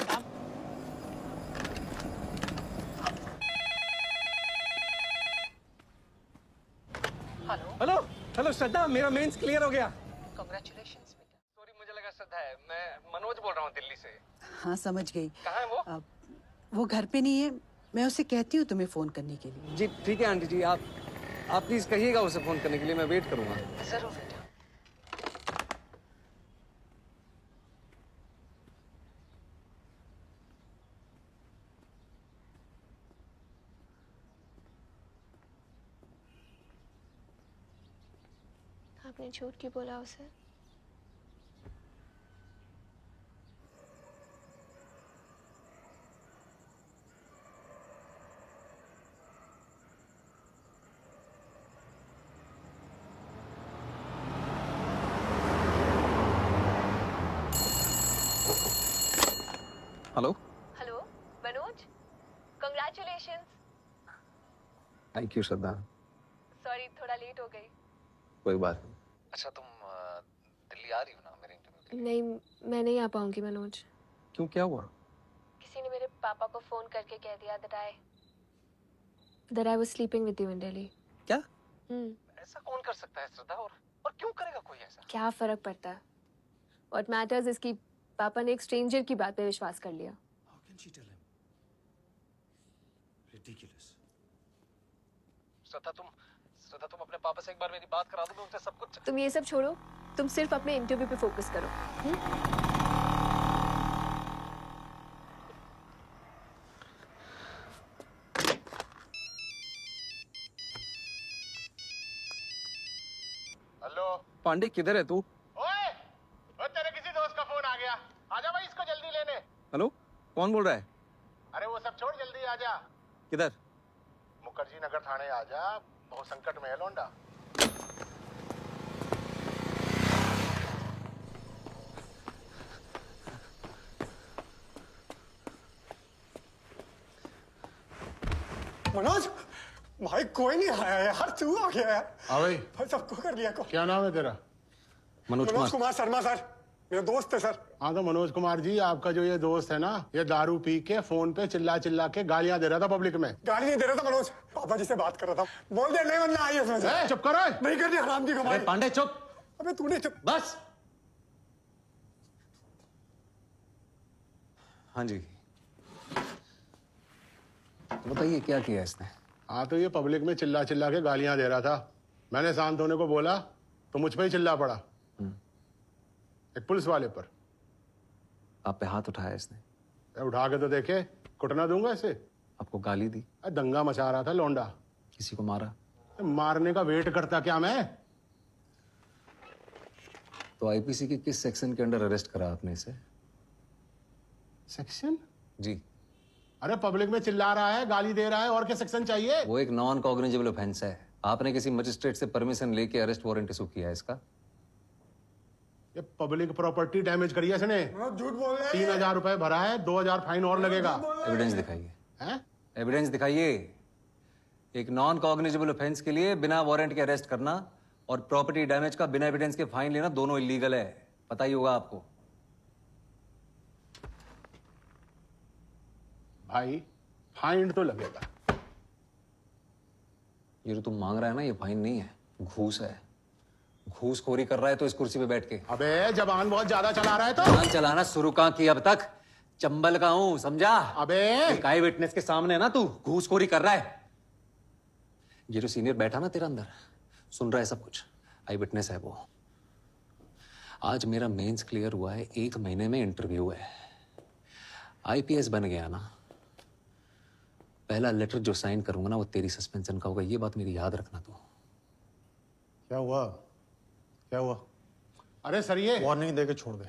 हेलो हेलो श्रद्धा, मेरा मेंस क्लियर हो गया। कांग्रेचुलेशंस बेटा। सॉरी, मुझे लगा श्रद्धा है। मैं मनोज बोल रहा हूँ दिल्ली से। हाँ समझ गई। कहाँ है वो? वो घर पे नहीं है, मैं उसे कहती हूँ तुम्हें फोन करने के लिए। जी ठीक है आंटी जी, आप प्लीज कहिएगा उसे फोन करने के लिए, मैं वेट करूंगा। जरूर बेटा। आपने झूठ क्यों बोला उसे? Hello hello Manoj, congratulations. Thank you Shraddha. Sorry थोड़ा लेट हो गई। कोई बात नहीं। अच्छा तुम दिल्ली आ रही हो ना मेरे इंटरव्यू के लिए? नहीं, मैं नहीं आ पाऊंगी मनोज। क्यों, क्या हुआ? किसी ने मेरे पापा को फोन करके कह दिया that I was sleeping with you in Delhi. क्या? ऐसा कौन कर सकता है श्रद्धा, और क्यों करेगा कोई ऐसा? क्या फर्क पड़ता है? What matters is कि पापा ने एक स्ट्रेंजर की बात पे विश्वास कर लिया। How can she tell him? Ridiculous. श्रद्धा तुम अपने पापा से एक बार मेरी बात करा दो, मैं उनसे सब कुछ। तुम ये सब छोड़ो, तुम सिर्फ अपने इंटरव्यू पे फोकस करो। पांडे किधर है तू? ओए तेरे किसी दोस्त का फोन आ गया, आजा भाई इसको जल्दी लेने। हेलो, कौन बोल रहा है? अरे वो सब छोड़, जल्दी आजा। किधर? मुखर्जी नगर थाने आजा, बहुत संकट में है लौंडा। मनोज भाई कोई नहीं आया यार, तू आ गया यार। हाँ भाई। भाई सबको कर लिया को। क्या नाम है तेरा? मनोज कुमार शर्मा सर, मेरा दोस्त है सर। हाँ तो मनोज कुमार जी, आपका जो ये दोस्त है ना, ये दारू पी के फोन पे चिल्ला चिल्ला के गालियां दे रहा था पब्लिक में। गाली नहीं दे रहा था मनोज, पापा जी से बात कर रहा था। बोल दे नहीं वरना आई इसमें से। चुप करो। नहीं करनी हराम की कमाई। पांडे चुप। अबे तूने चुप। बस। हाँ जी, तो बताइए क्या किया इसने? हाँ तो ये पब्लिक में चिल्ला चिल्ला के गालियां दे रहा था। मैंने शांत होने को बोला तो मुझ पे ही चिल्ला पड़ा, एक पुलिस वाले पर। आप पे हाथ उठाया इसने? उठा के तो देखे, कुटना दूंगा इसे। आपको गाली दी? दंगा मचा रहा था लौंडा। किसी को मारा? मारने का वेट करता क्या मैं? तो आईपीसी के किस सेक्शन के अंडर अरेस्ट करा आपने इसे? सेक्शन? जी। अरे पब्लिक में चिल्ला रहा है, गाली दे रहा है, और क्या सेक्शन चाहिए? वो एक नॉन कॉग्निजेबल ऑफेंस है। आपने किसी मजिस्ट्रेट से परमिशन लेके अरेस्ट वारंट इशू किया है इसका? ये पब्लिक प्रॉपर्टी डैमेज करी है इसने। झूठ बोल रहे हैं। 3000 रुपए भरा है, 2000 फाइन और लगेगा। एविडेंस दिखाइए। हैं? एविडेंस दिखाइए। एक नॉन कॉग्निजेबल ऑफेंस के लिए बिना वारंट के अरेस्ट करना और प्रॉपर्टी डैमेज का बिना एविडेंस के फाइन लेना दोनों इलीगल है, पता ही होगा आपको। भाई फाइन तो लगेगा। ये जो तुम मांग रहा है ना, ये फाइन नहीं है, घूस है। घूसखोरी कर रहा है तो इस कुर्सी पे बैठ के। अबे जबान बहुत ज्यादा चला रहा है तो। जबान चलाना शुरू कहाँ की अब तक? चंबल का हूं, समझा? अबे आई विटनेस के सामने ना तू घूसखोरी कर रहा है। ये जो सीनियर बैठा ना तेरा अंदर, सुन रहा है सब कुछ, आई विटनेस है वो। आज मेरा मेंस क्लियर हुआ है, 1 महीने में इंटरव्यू है। आईपीएस बन गया ना, पहला लेटर जो साइन करूंगा ना वो तेरी सस्पेंशन का होगा। ये बात मेरी याद रखना तू। क्या हुआ? क्या हुआ? अरे सर ये वार्निंग दे के छोड़ दे।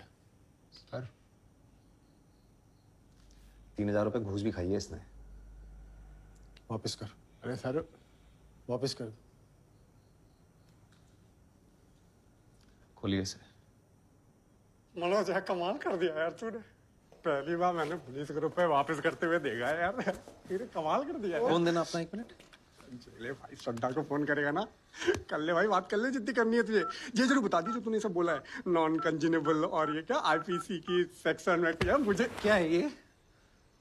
सर 3000 रुपए घूस भी खाई है इसने। वापस कर। अरे सर वापस कर। खोलिए इसे। मनोज यार कमाल कर दिया यार तूने। पहली बार मैंने पुलिस को रुपए वापस करते हुए देखा है यार। तूने कमाल कर दिया। फोन देना अपना 1 मिनट। ले भाई सड्डा को फोन करेगा ना, कर ले भाई, बात कर ले जितनी करनी है तुझे। ये जरूर बता दी जो तूने सब बोला है, नॉन कंजेनेबल और ये क्या आईपीसी की सेक्शन में क्या मुझे क्या है ये?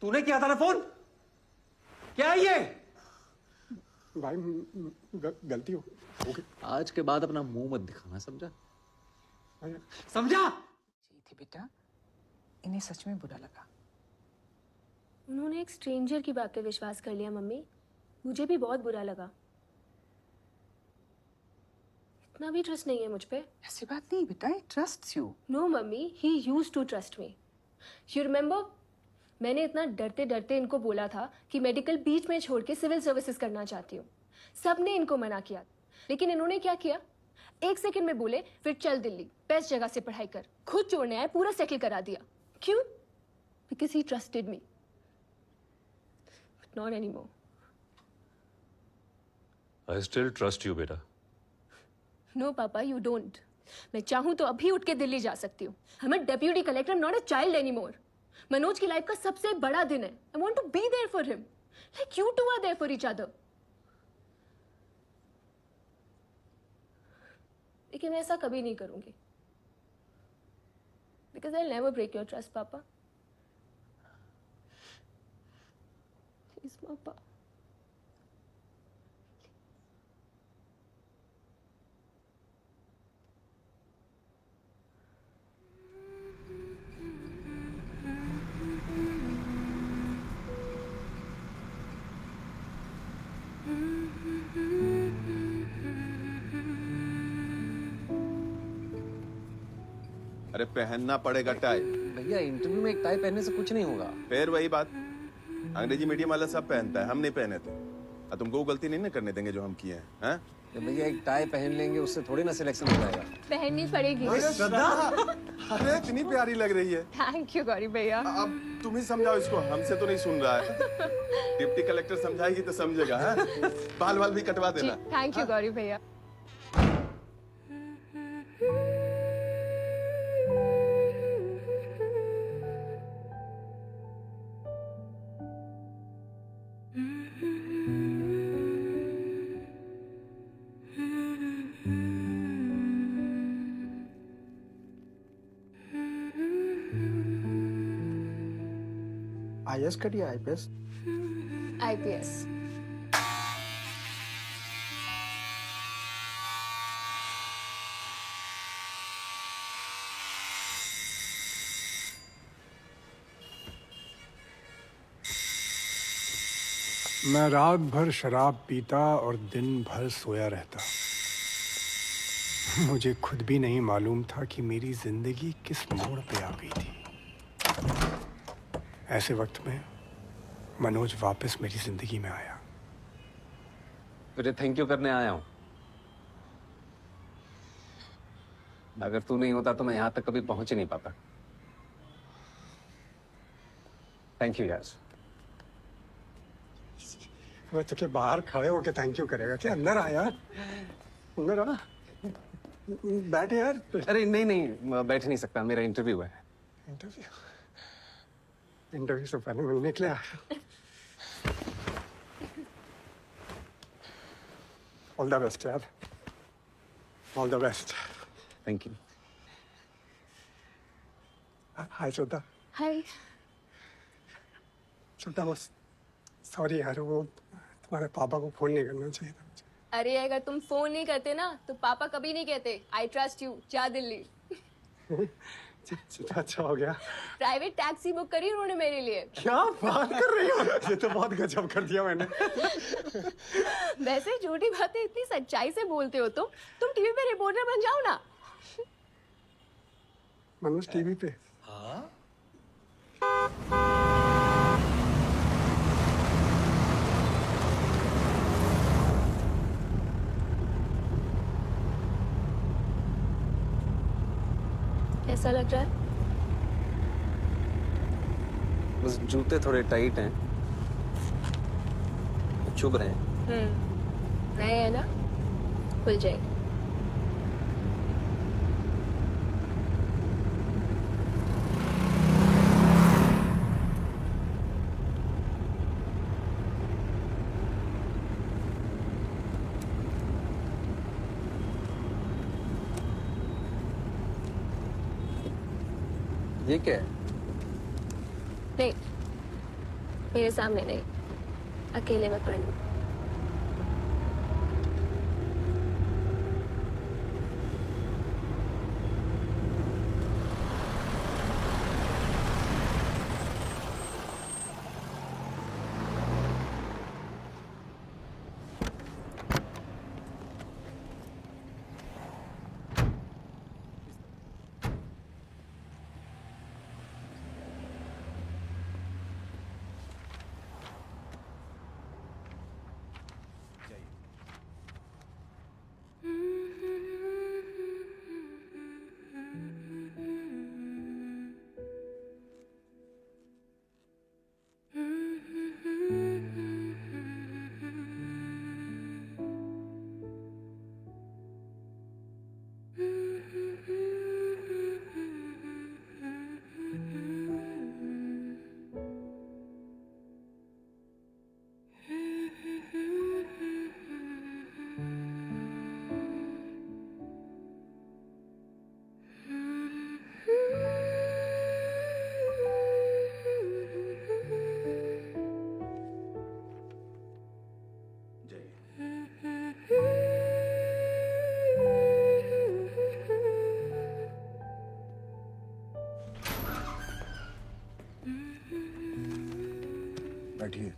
तूने किया था ना फोन? क्या है ये? भाई गलती हो गई। आज के बाद अपना मुंह मत दिखाना, समझा? समझा? थी बेटा, इन्हें सच में बुरा लगा। उन्होंने एक स्ट्रेंजर की बात पे विश्वास कर लिया मम्मी, मुझे भी बहुत बुरा लगा। इतना भी ट्रस्ट नहीं है मुझ पे। ऐसी बात नहीं बेटा, I trust you. No mummy, he used to trust me. You remember, मैंने इतना डरते डरते इनको बोला था कि मेडिकल बीच में छोड़ के सिविल सर्विसेज करना चाहती हूँ। सबने इनको मना किया, लेकिन इन्होंने क्या किया, 1 सेकंड में बोले फिर चल दिल्ली, बेस्ट जगह से पढ़ाई कर। खुद छोड़ने आए, पूरा सेटल करा दिया। क्यों? Because he trusted me, but not anymore. I still trust you, बेटा। नो पापा, यू डोंट। मैं चाहूं तो अभी उठ के दिल्ली जा सकती हूँ। I'm a deputy collector, not a child anymore. Manoj की लाइफ का सबसे बड़ा दिन है। I want to be there for him, like you two are there for each other. लेकिन मैं ऐसा कभी नहीं करूंगी, because I'll never break your trust, पापा। Please, पापा। अरे पहनना पड़ेगा टाई। भैया इंटरव्यू में एक टाई पहनने से कुछ नहीं होगा। फिर वही बात, अंग्रेजी मीडियम वाला सब पहनता है, हम नहीं पहने थे। तुमको वो गलती नहीं ना करने देंगे जो हम किए हैं। कि भैया एक टाई पहन लेंगे उससे थोड़ी ना सिलेक्शन हो जाएगा। पहननी पड़ेगी। अरे इतनी प्यारी लग रही है। थैंक यू गौरी भैया। अब तुम ही समझाओ इसको, हमसे तो नहीं सुन रहा है। डिप्टी कलेक्टर समझाएगी तो समझेगा। हाँ? बाल वाल भी कटवा देना। थैंक यू गौरी भैया। आईएएस करिए आईपीएस। आईपीएस। मैं रात भर शराब पीता और दिन भर सोया रहता। मुझे खुद भी नहीं मालूम था कि मेरी जिंदगी किस मोड़ पे आ गई थी। ऐसे वक्त में मनोज वापस मेरी जिंदगी में आया। तुझे थैंक यू करने आया हूं। अगर तू नहीं होता तो मैं यहां तक कभी पहुंच ही नहीं पाता। थैंक यू यार। मैं तुझे बाहर खड़े होके थैंक यू करेगा क्या? अंदर आ यार, अंदर आ, बैठ यार। अरे नहीं नहीं, बैठ नहीं सकता, मेरा इंटरव्यू है। इंटरव्यू? इंटरव्यू से पहले मिलने के लिए आया। ऑल द बेस्ट यार, all the best. Thank you. Hi Shraddha. Hi. Shraddha बस सॉरी यार, वो तुम्हारे पापा को फोन नहीं करना चाहिए था। अरे अगर तुम फोन नहीं करते ना तो पापा कभी नहीं कहते आई ट्रस्ट यू, जा दिल्ली। अच्छा हो गया। प्राइवेट टैक्सी बुक करी उन्होंने मेरे लिए। क्या बात कर रही हो? ये तो बहुत गजब कर दिया मैंने। वैसे झूठी बातें इतनी सच्चाई से बोलते हो तुम टीवी पे रिपोर्टर बन जाओ ना। मनोज टीवी पे? हाँ। कैसा लग रहा है? बस जूते थोड़े टाइट हैं, चुभ रहे हैं। नए है ना, खुल जाएंगे। ये क्या है? नहीं, मेरे सामने नहीं, अकेले में पढ़ लूं। बैठिए।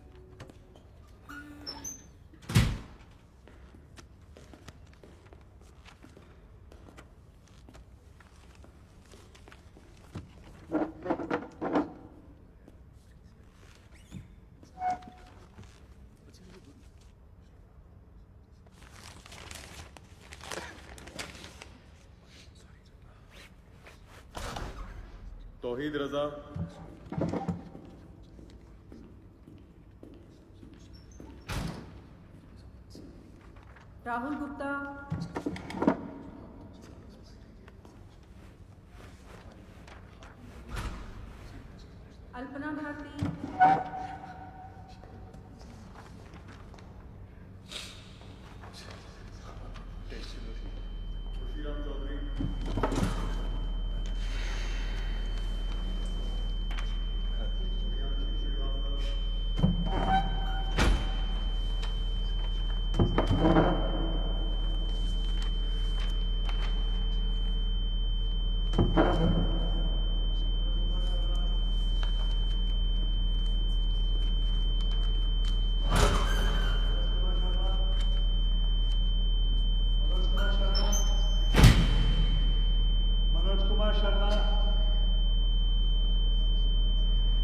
Tauheed Raza, Rahul Gupta, Alpana Bharti,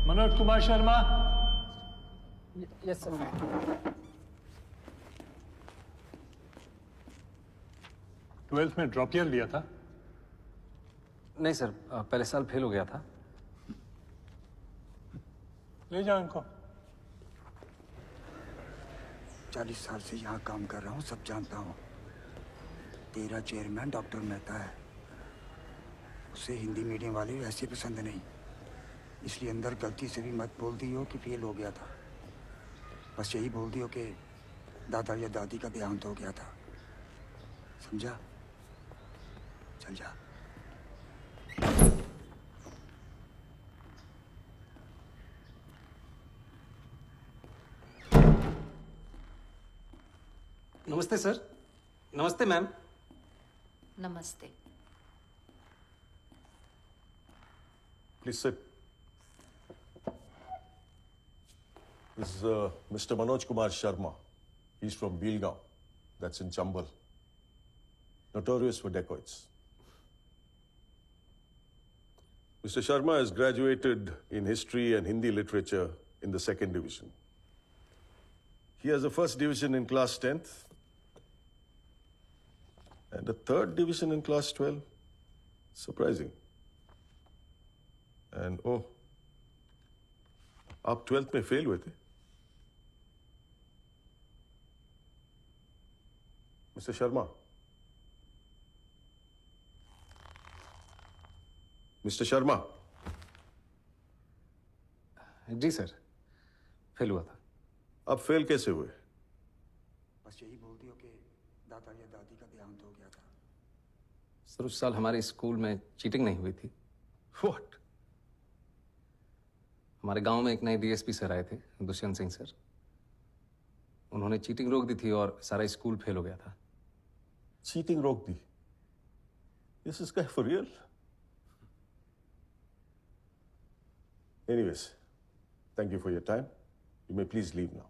Manoj Kumar Sharma. Yes sir. Twelfth में ड्रॉप ईयर लिया था? नहीं सर, पहले साल फेल हो गया था। ले जाओ इनको। 40 साल से यहाँ काम कर रहा हूँ, सब जानता हूँ। तेरा चेयरमैन डॉक्टर मेहता है, उसे हिंदी मीडियम वाले वैसे पसंद नहीं, इसलिए अंदर गलती से भी मत बोल दी हो कि फेल हो गया था। बस यही बोल दियो कि दादा या दादी का देहांत हो गया था। समझा? चल जा। नमस्ते सर। नमस्ते मैम। नमस्ते। Please sit. This is Mr. Manoj Kumar Sharma. He's from Bilgaon. That's in Chambal. Notorious for dacoits. Mr. Sharma has graduated in history and Hindi literature in the 2nd division. He has a 1st division in class 10th and a 3rd division in class 12. Surprising. And oh, आप 12th में fail हुए थे? Mister Sharma, mister Sharma. जी sir, fail हुआ था। अब fail कैसे हुए? बस यही बोल दियो कि दादा या दादी का देहांत हो गया था। सर उस साल हमारे स्कूल में चीटिंग नहीं हुई थी। What? हमारे गांव में एक नए डीएसपी सर आए थे, दुष्यंत सिंह सर। उन्होंने चीटिंग रोक दी थी और सारा स्कूल फेल हो गया था। चीटिंग रोक दी? This is guy for real? Anyways, thank you for your time. You may please leave now.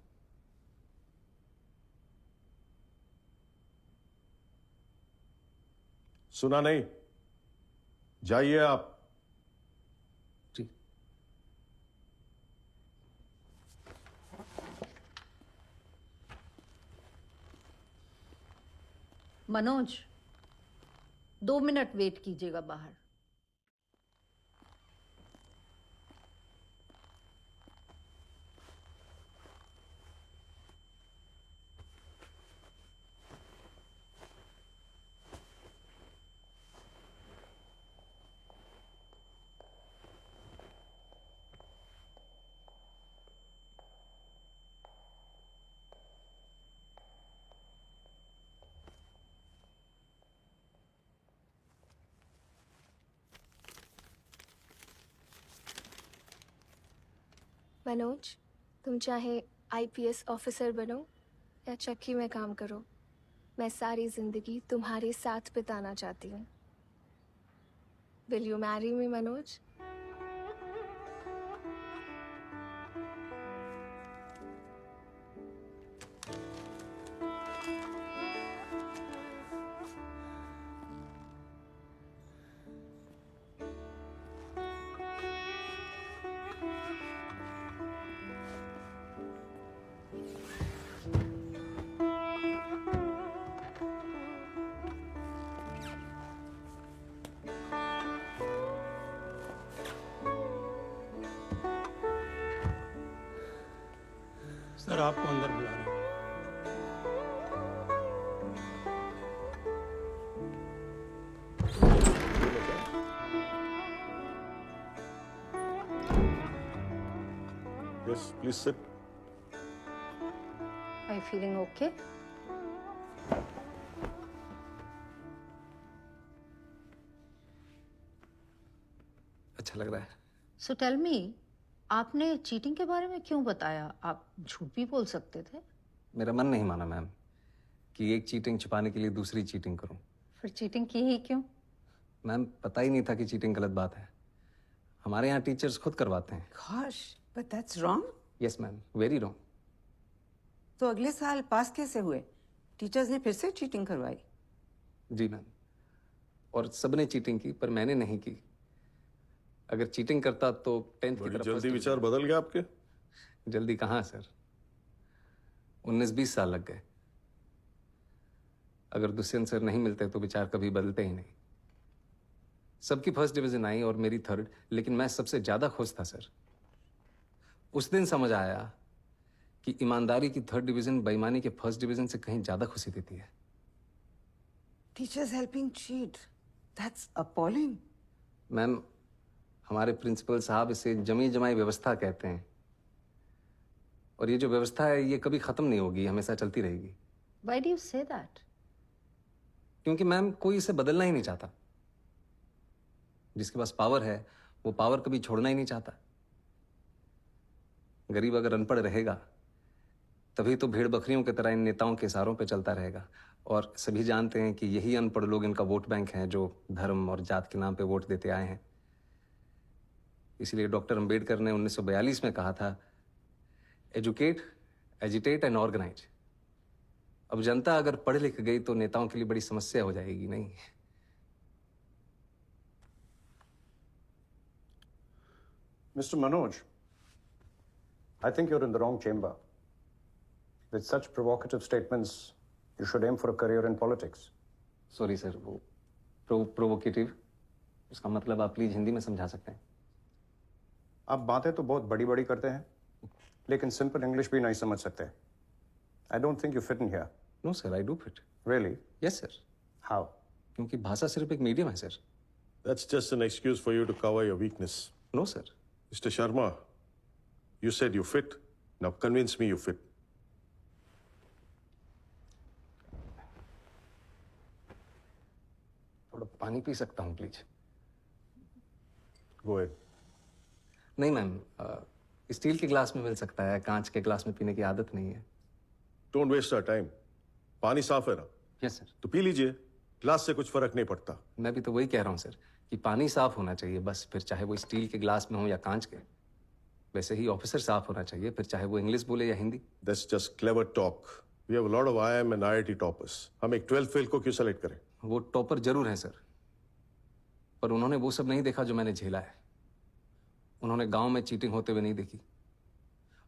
सुना नहीं? जाइए आप। जी। मनोज 2 मिनट वेट कीजिएगा बाहर। मनोज, तुम चाहे आईपीएस ऑफिसर बनो या चक्की में काम करो, मैं सारी जिंदगी तुम्हारे साथ बिताना चाहती हूँ। Will you marry me Manoj? Sir आपको अंदर बुला रहे हैं। Yes, please sit. Are you feeling okay? अच्छा लग रहा है। So tell me, आपने चीटिंग के बारे में क्यों बताया? आप झूठ भी बोल सकते थे। मेरा मन नहीं माना मैम कि एक चीटिंग छुपाने के लिए दूसरी चीटिंग करूं। फिर चीटिंग की ही क्यों? मैम पता ही नहीं था कि चीटिंग गलत बात है। हमारे यहाँ टीचर्स खुद करवाते हैं। Gosh, but that's wrong. Yes ma'am, very wrong. तो अगले साल पास कैसे हुए? टीचर्स ने फिर से चीटिंग करवाई। जी मैम, और सबने चीटिंग की पर मैंने नहीं की। अगर चीटिंग करता तो 10th की बड़ी तरफ जल्दी first विचार division- बदल गए आपके? जल्दी कहाँ सर, 19-20 साल लग गए। अगर दुष्यंत सर नहीं मिलते तो विचार कभी बदलते ही नहीं। सबकी फर्स्ट डिवीजन आई और मेरी थर्ड, लेकिन मैं सबसे ज्यादा खुश था सर। उस दिन समझ आया कि ईमानदारी की थर्ड डिवीजन बेईमानी के फर्स्ट डिवीजन से कहीं ज्यादा खुशी देती है। Teachers helping cheat. That's appalling. Ma'am, हमारे प्रिंसिपल साहब इसे जमी जमाई व्यवस्था कहते हैं, और ये जो व्यवस्था है ये कभी खत्म नहीं होगी, हमेशा चलती रहेगी। Why do you say that? क्योंकि मैम कोई इसे बदलना ही नहीं चाहता। जिसके पास पावर है वो पावर कभी छोड़ना ही नहीं चाहता। गरीब अगर अनपढ़ रहेगा तभी तो भेड़ बकरियों की तरह इन नेताओं के इशारों पे चलता रहेगा, और सभी जानते हैं कि यही अनपढ़ लोग इनका वोट बैंक हैं जो धर्म और जात के नाम पे वोट देते आए हैं। इसलिए डॉक्टर अंबेडकर ने 1942 में कहा था, एजुकेट, एजिटेट एंड ऑर्गेनाइज। अब जनता अगर पढ़ लिख गई तो नेताओं के लिए बड़ी समस्या हो जाएगी। नहीं, Mr. Manoj, I think you're in the wrong chamber. With such provocative statements, you should aim for a career in politics. Sorry sir, वो प्रोवोकेटिव उसका मतलब आप प्लीज हिंदी में समझा सकते हैं? आप बातें तो बहुत बड़ी बड़ी करते हैं, लेकिन सिंपल इंग्लिश भी नहीं समझ सकते। I don't think you fit in here. No sir, I do fit. Really? Yes sir. How? क्योंकि भाषा सिर्फ एक मीडियम है sir. That's just an excuse for you to cover your weakness. No sir. Mr. Sharma, you said you fit. Now convince me you fit. थोड़ा पानी P सकता हूँ please? Go ahead. नहीं मैम, स्टील के glass में मिल सकता है, कांच के ग्लास में पीने की आदत नहीं है। Don't waste our time. पानी साफ है ना? Yes sir. तो पी लीजिए, ग्लास से कुछ फर्क नहीं पड़ता। मैं भी तो वही कह रहा हूँ सर कि पानी साफ होना चाहिए बस, फिर चाहे वो स्टील के ग्लास में हो या कांच के। वैसे ही ऑफिसर साफ होना चाहिए, फिर चाहे वो इंग्लिश बोले या Hindi. That's just clever talk. We have a lot of IIM and IIT toppers. हम एक 12th फेल को क्यों सेलेक्ट करें? वो टॉपर जरूर हैं सर, पर उन्होंने वो सब नहीं देखा जो मैंने झेला है। उन्होंने गांव में चीटिंग होते हुए नहीं देखी।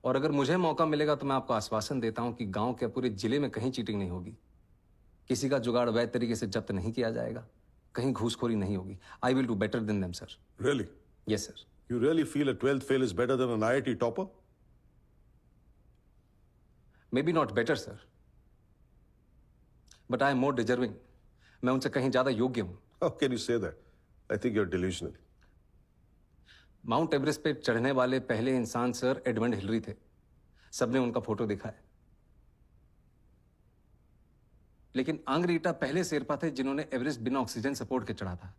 और अगर मुझे मौका मिलेगा तो मैं आपको आश्वासन देता हूं कि गांव के पूरे जिले में कहीं चीटिंग नहीं होगी, किसी का जुगाड़ वैध तरीके से जब्त नहीं किया जाएगा, कहीं घूसखोरी नहीं होगी। I will do better than them sir. Really? Yes sir. You really feel a 12th fail is better than an IIT topper? Maybe not better, sir. But I am more deserving. मैं उनसे कहीं ज्यादा योग्य हूं। How can you say that? I think you're delusional. Mount Everest पे चढ़ने वाले पहले इंसान सर एडमंड हिलरी थे। सबने उनका फोटो देखा है। लेकिन आंग्रीटा पहले शेरपा थे जिन्होंने एवरेस्ट बिना ऑक्सीजन सपोर्ट के चढ़ा था।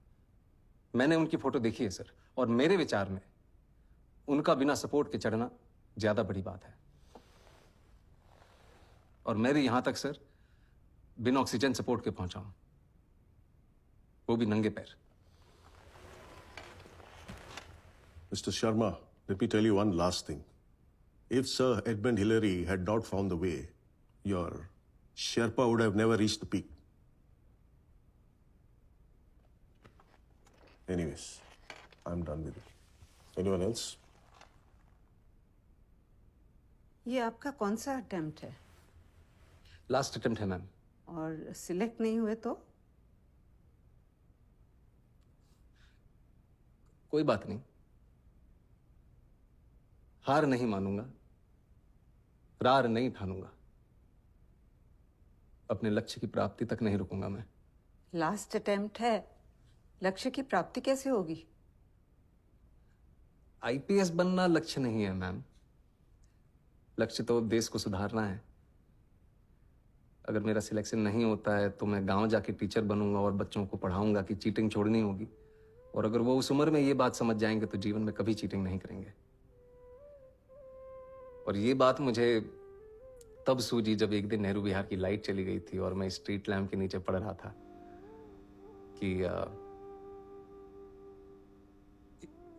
मैंने उनकी फोटो देखी है सर, और मेरे विचार में उनका बिना सपोर्ट के चढ़ना ज्यादा बड़ी बात है। और मैं भी यहां तक सर बिना ऑक्सीजन सपोर्ट के पहुंचा हूं, वो भी नंगे पैर। Mr. Sharma, let me tell you one last thing. If Sir Edmund Hillary had not found the way, your Sherpa would have never reached the peak. Anyways, I'm done with it. Anyone else? ये आपका कौन सा attempt है? Last attempt है ma'am. और select नहीं हुए तो? कोई बात नहीं, हार नहीं मानूंगा, रार नहीं ठानूंगा। अपने लक्ष्य की प्राप्ति तक नहीं रुकूंगा मैं। लास्ट अटेम्प्ट है, लक्ष्य की प्राप्ति कैसे होगी? आईपीएस बनना लक्ष्य नहीं है मैम। लक्ष्य तो देश को सुधारना है। अगर मेरा सिलेक्शन नहीं होता है तो मैं गांव जाके टीचर बनूंगा और बच्चों को पढ़ाऊंगा कि चीटिंग छोड़नी होगी। और अगर वो उस उम्र में ये बात समझ जाएंगे तो जीवन में कभी चीटिंग नहीं करेंगे। और ये बात मुझे तब सूझी जब एक दिन नेहरू विहार की लाइट चली गई थी और मैं स्ट्रीट लैम्प के नीचे पड़ रहा था कि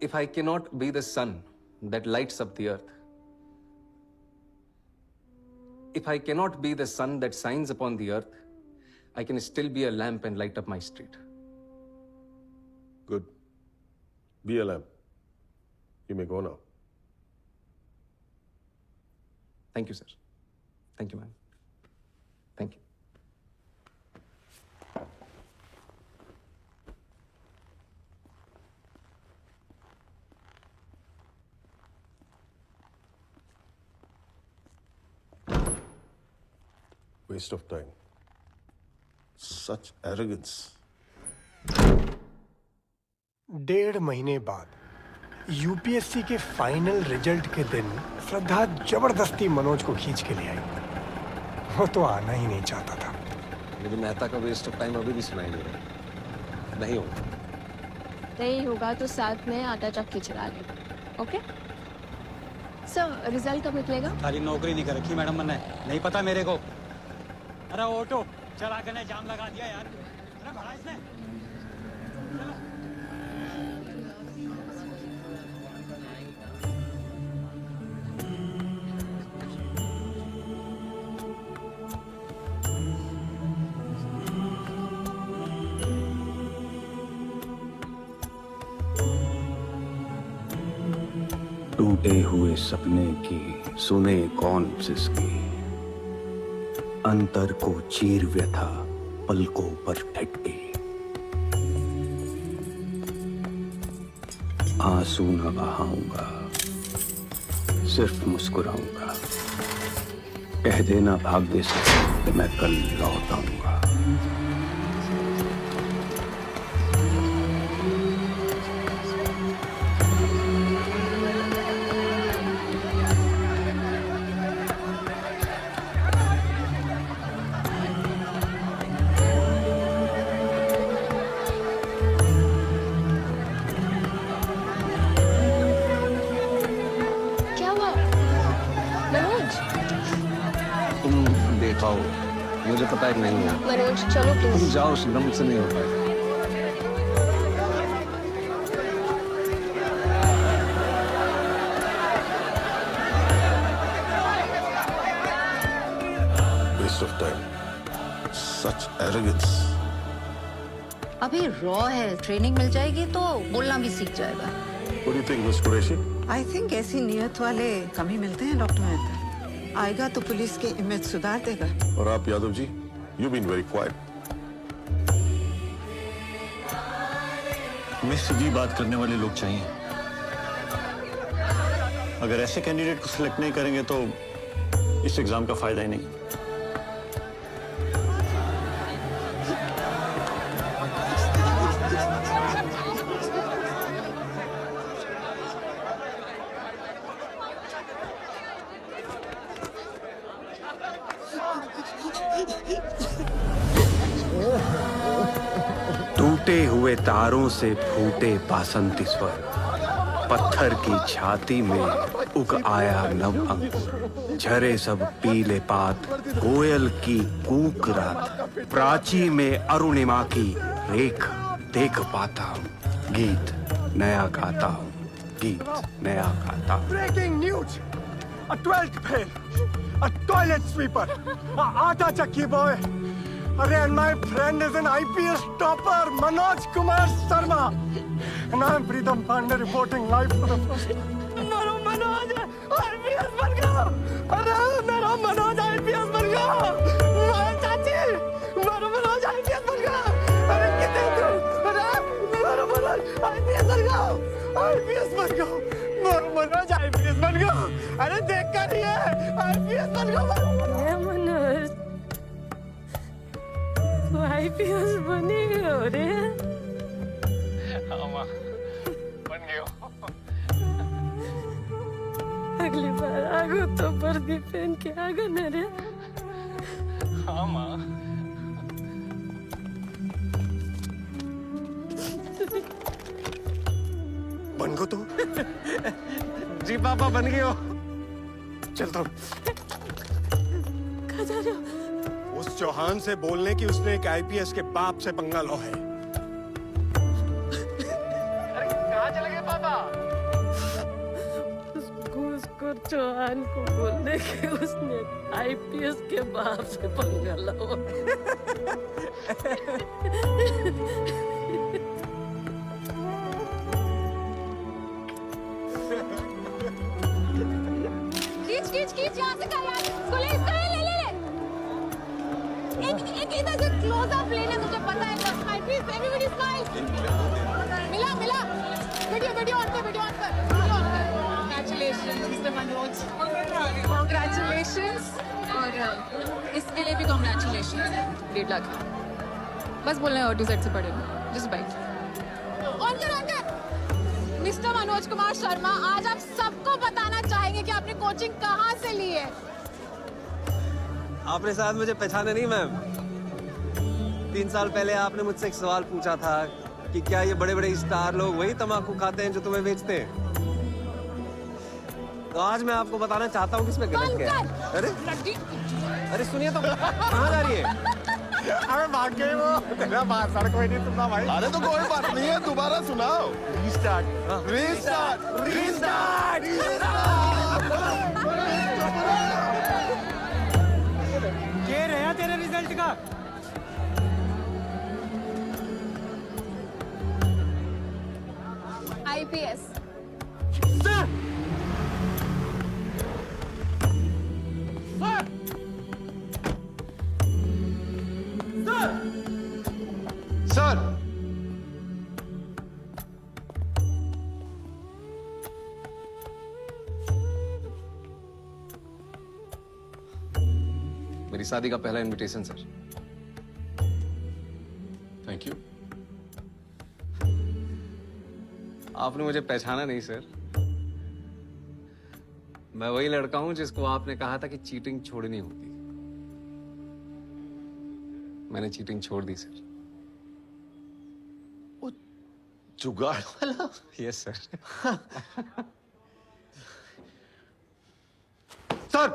if I cannot be the sun that lights up the earth, if I cannot be the sun that shines upon the earth, I can still be a lamp and light up my street. Good. Be a lamp. You may go now. Thank you, sir. Thank you, ma'am. Thank you. Waste of time. Such arrogance. 1.5 महीने बाद UPSC के final result के दिन श्रद्धा जबरदस्ती मनोज को खींच के ले आई। वो तो आना ही नहीं चाहता था। मुझे मेहता का वेस्ट ऑफ टाइम अभी भी सुनाई दे रहा है। नहीं होगा। नहीं होगा तो साथ में आटा चक्की चला ले। ओके सर, रिजल्ट कब निकलेगा? सारी नौकरी नहीं कर रखी मैडम मैंने, नहीं पता मेरे को। अरे ऑटो चला के जाम लगा दिया यार। अरे भड़ा इसने। टूटे हुए सपने की सुने कौन सिसकी, अंतर को चीर व्यथा पलकों पर ठटकी। आंसू न बहाऊंगा, सिर्फ मुस्कुराऊंगा। कह देना भाग्य से कि मैं कल लौट आऊंगा। मुझे पता है नहीं है। मनोज चलो तुम जाओ, शिवम से नहीं हो पाएगा। Waste of time. Such arrogance. अभी रॉ है, ट्रेनिंग मिल जाएगी तो बोलना भी सीख जाएगा। What do you think, Miss Qureshi? I think ऐसी नियत वाले कम ही मिलते हैं डॉक्टर मेहता। आएगा तो पुलिस की इमेज सुधार देगा। और आप Yadav ji, you've been very quiet. हमें सीधी बात करने वाले लोग चाहिए। अगर ऐसे कैंडिडेट को सिलेक्ट नहीं करेंगे तो इस एग्जाम का फायदा ही नहीं। टूटे हुए तारों से फूटे बासंती स्वर, पत्थर की छाती में उग आया नव अंकुर। झरे सब पीले पात, कोयल की कूक रात, प्राची में अरुणिमा की रेख देख पाता हूँ। गीत नया गाता हूँ, गीत नया गाता हूँ। Breaking news, a 12th fail, a toilet sweeper, a aata chakki boy. And my friend is an IPS topper, Manoj Kumar Sharma. And I'm Pritam Pandey reporting live for the first time. मेरा Manoj IPS बन गया। अरे मेरा Manoj IPS बन गया। My चाची, मेरा Manoj IPS बन गया। अरे कितने तू? अरे मेरा मनोज IPS बन गया। आईपीएस बन गया मनोज, आईपीएस बन गया। अरे देख कर ही है, आईपीएस बन गया। मनोज तू आईपीएस बने हो रे? हाँ माँ, बन गया। अगली बार आगो तो वर्दी पहन के आगो न रे। हाँ माँ। बन गो तो? जी पापा बन गए हो। चलता हूँ। कहाँ जा रहे हो? उस चौहान से बोलने की उसने एक आईपीएस के बाप से पंगा लो है। अरे कहाँ चले गए पापा? उसको चौहान को बोलने के उसने आईपीएस के बाप से पंगा लो। खींच यहाँ से कर यार, इसको ले ले। एक इधर से क्लोज अप लेना, मुझे पता है। Smile please, everybody smile. मिला। वीडियो ऑन कर। Congratulations mister Manoj, congratulations. और इसके लिए भी कांग्रेचुलेशंस। 1.5 लाख बस बोलना है, ऑटो सेट से पड़ेगा। जस्ट बाइक ऑन कर। मिस्टर मनोज कुमार शर्मा, आज आप सबको बताना चाहेंगे कि आपने कोचिंग कहाँ से ली है। आपने शायद मुझे पहचाना नहीं मैम। 3 साल पहले आपने मुझसे एक सवाल पूछा था कि क्या ये बड़े बड़े स्टार लोग वही तम्बाकू खाते हैं जो तुम्हें बेचते हैं। तो आज मैं आपको बताना चाहता हूँ कि इसमें गलत क्या है। अरे सुनिए तो, कहाँ जा रही है? अरे भाग गए वो, तेरा भाषण कोई नहीं सुनना भाई। अरे तो कोई बात नहीं है, दोबारा सुनाओ। रीस्टार्ट। ये रहा तेरे रिजल्ट का। आईपीएस। सर मेरी शादी का पहला इनविटेशन सर। Thank you. आपने मुझे पहचाना नहीं सर। मैं वही लड़का हूं जिसको आपने कहा था कि चीटिंग छोड़नी होगी। मैंने चीटिंग छोड़ दी सर। जुगाड़ वाला? Yes sir. सर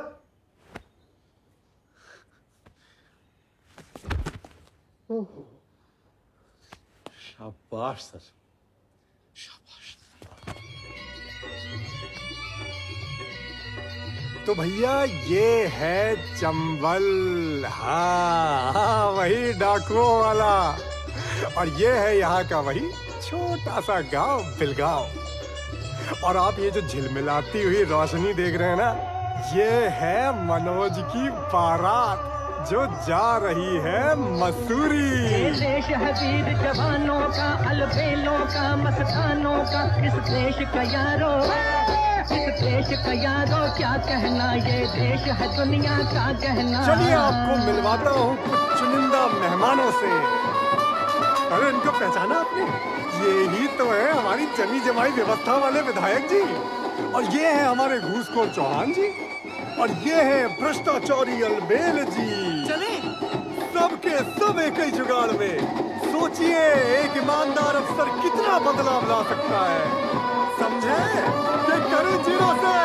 शाबाश सर, तो भैया ये है चंबल। हाँ, वही डाकुओं वाला। और ये है यहाँ का वही छोटा सा गांव बिलगांव। और आप ये जो झिलमिलाती हुई रोशनी देख रहे हैं ना, ये है मनोज की बारात जो जा रही है मसूरी। देश है वीर जवानों का, अलबेलों का, मस्तानों का। इस देश का यारो, इस देश का यारो क्या कहना, ये देश है दुनिया का गहना। चलिए आपको मिलवाता हूँ कुछ चुनिंदा मेहमानों से। अरे इनको पहचाना आपने? ये ही तो है हमारी जमी जमाई व्यवस्था वाले विधायक जी। और ये है हमारे घूसखोर चौहान जी। और ये है भ्रष्टाचारी अलबेल जी। चले सबके सब एक ही जुगाड़ में। सोचिए एक ईमानदार अफसर कितना बदलाव ला सकता है। समझे? ये करें जीरो से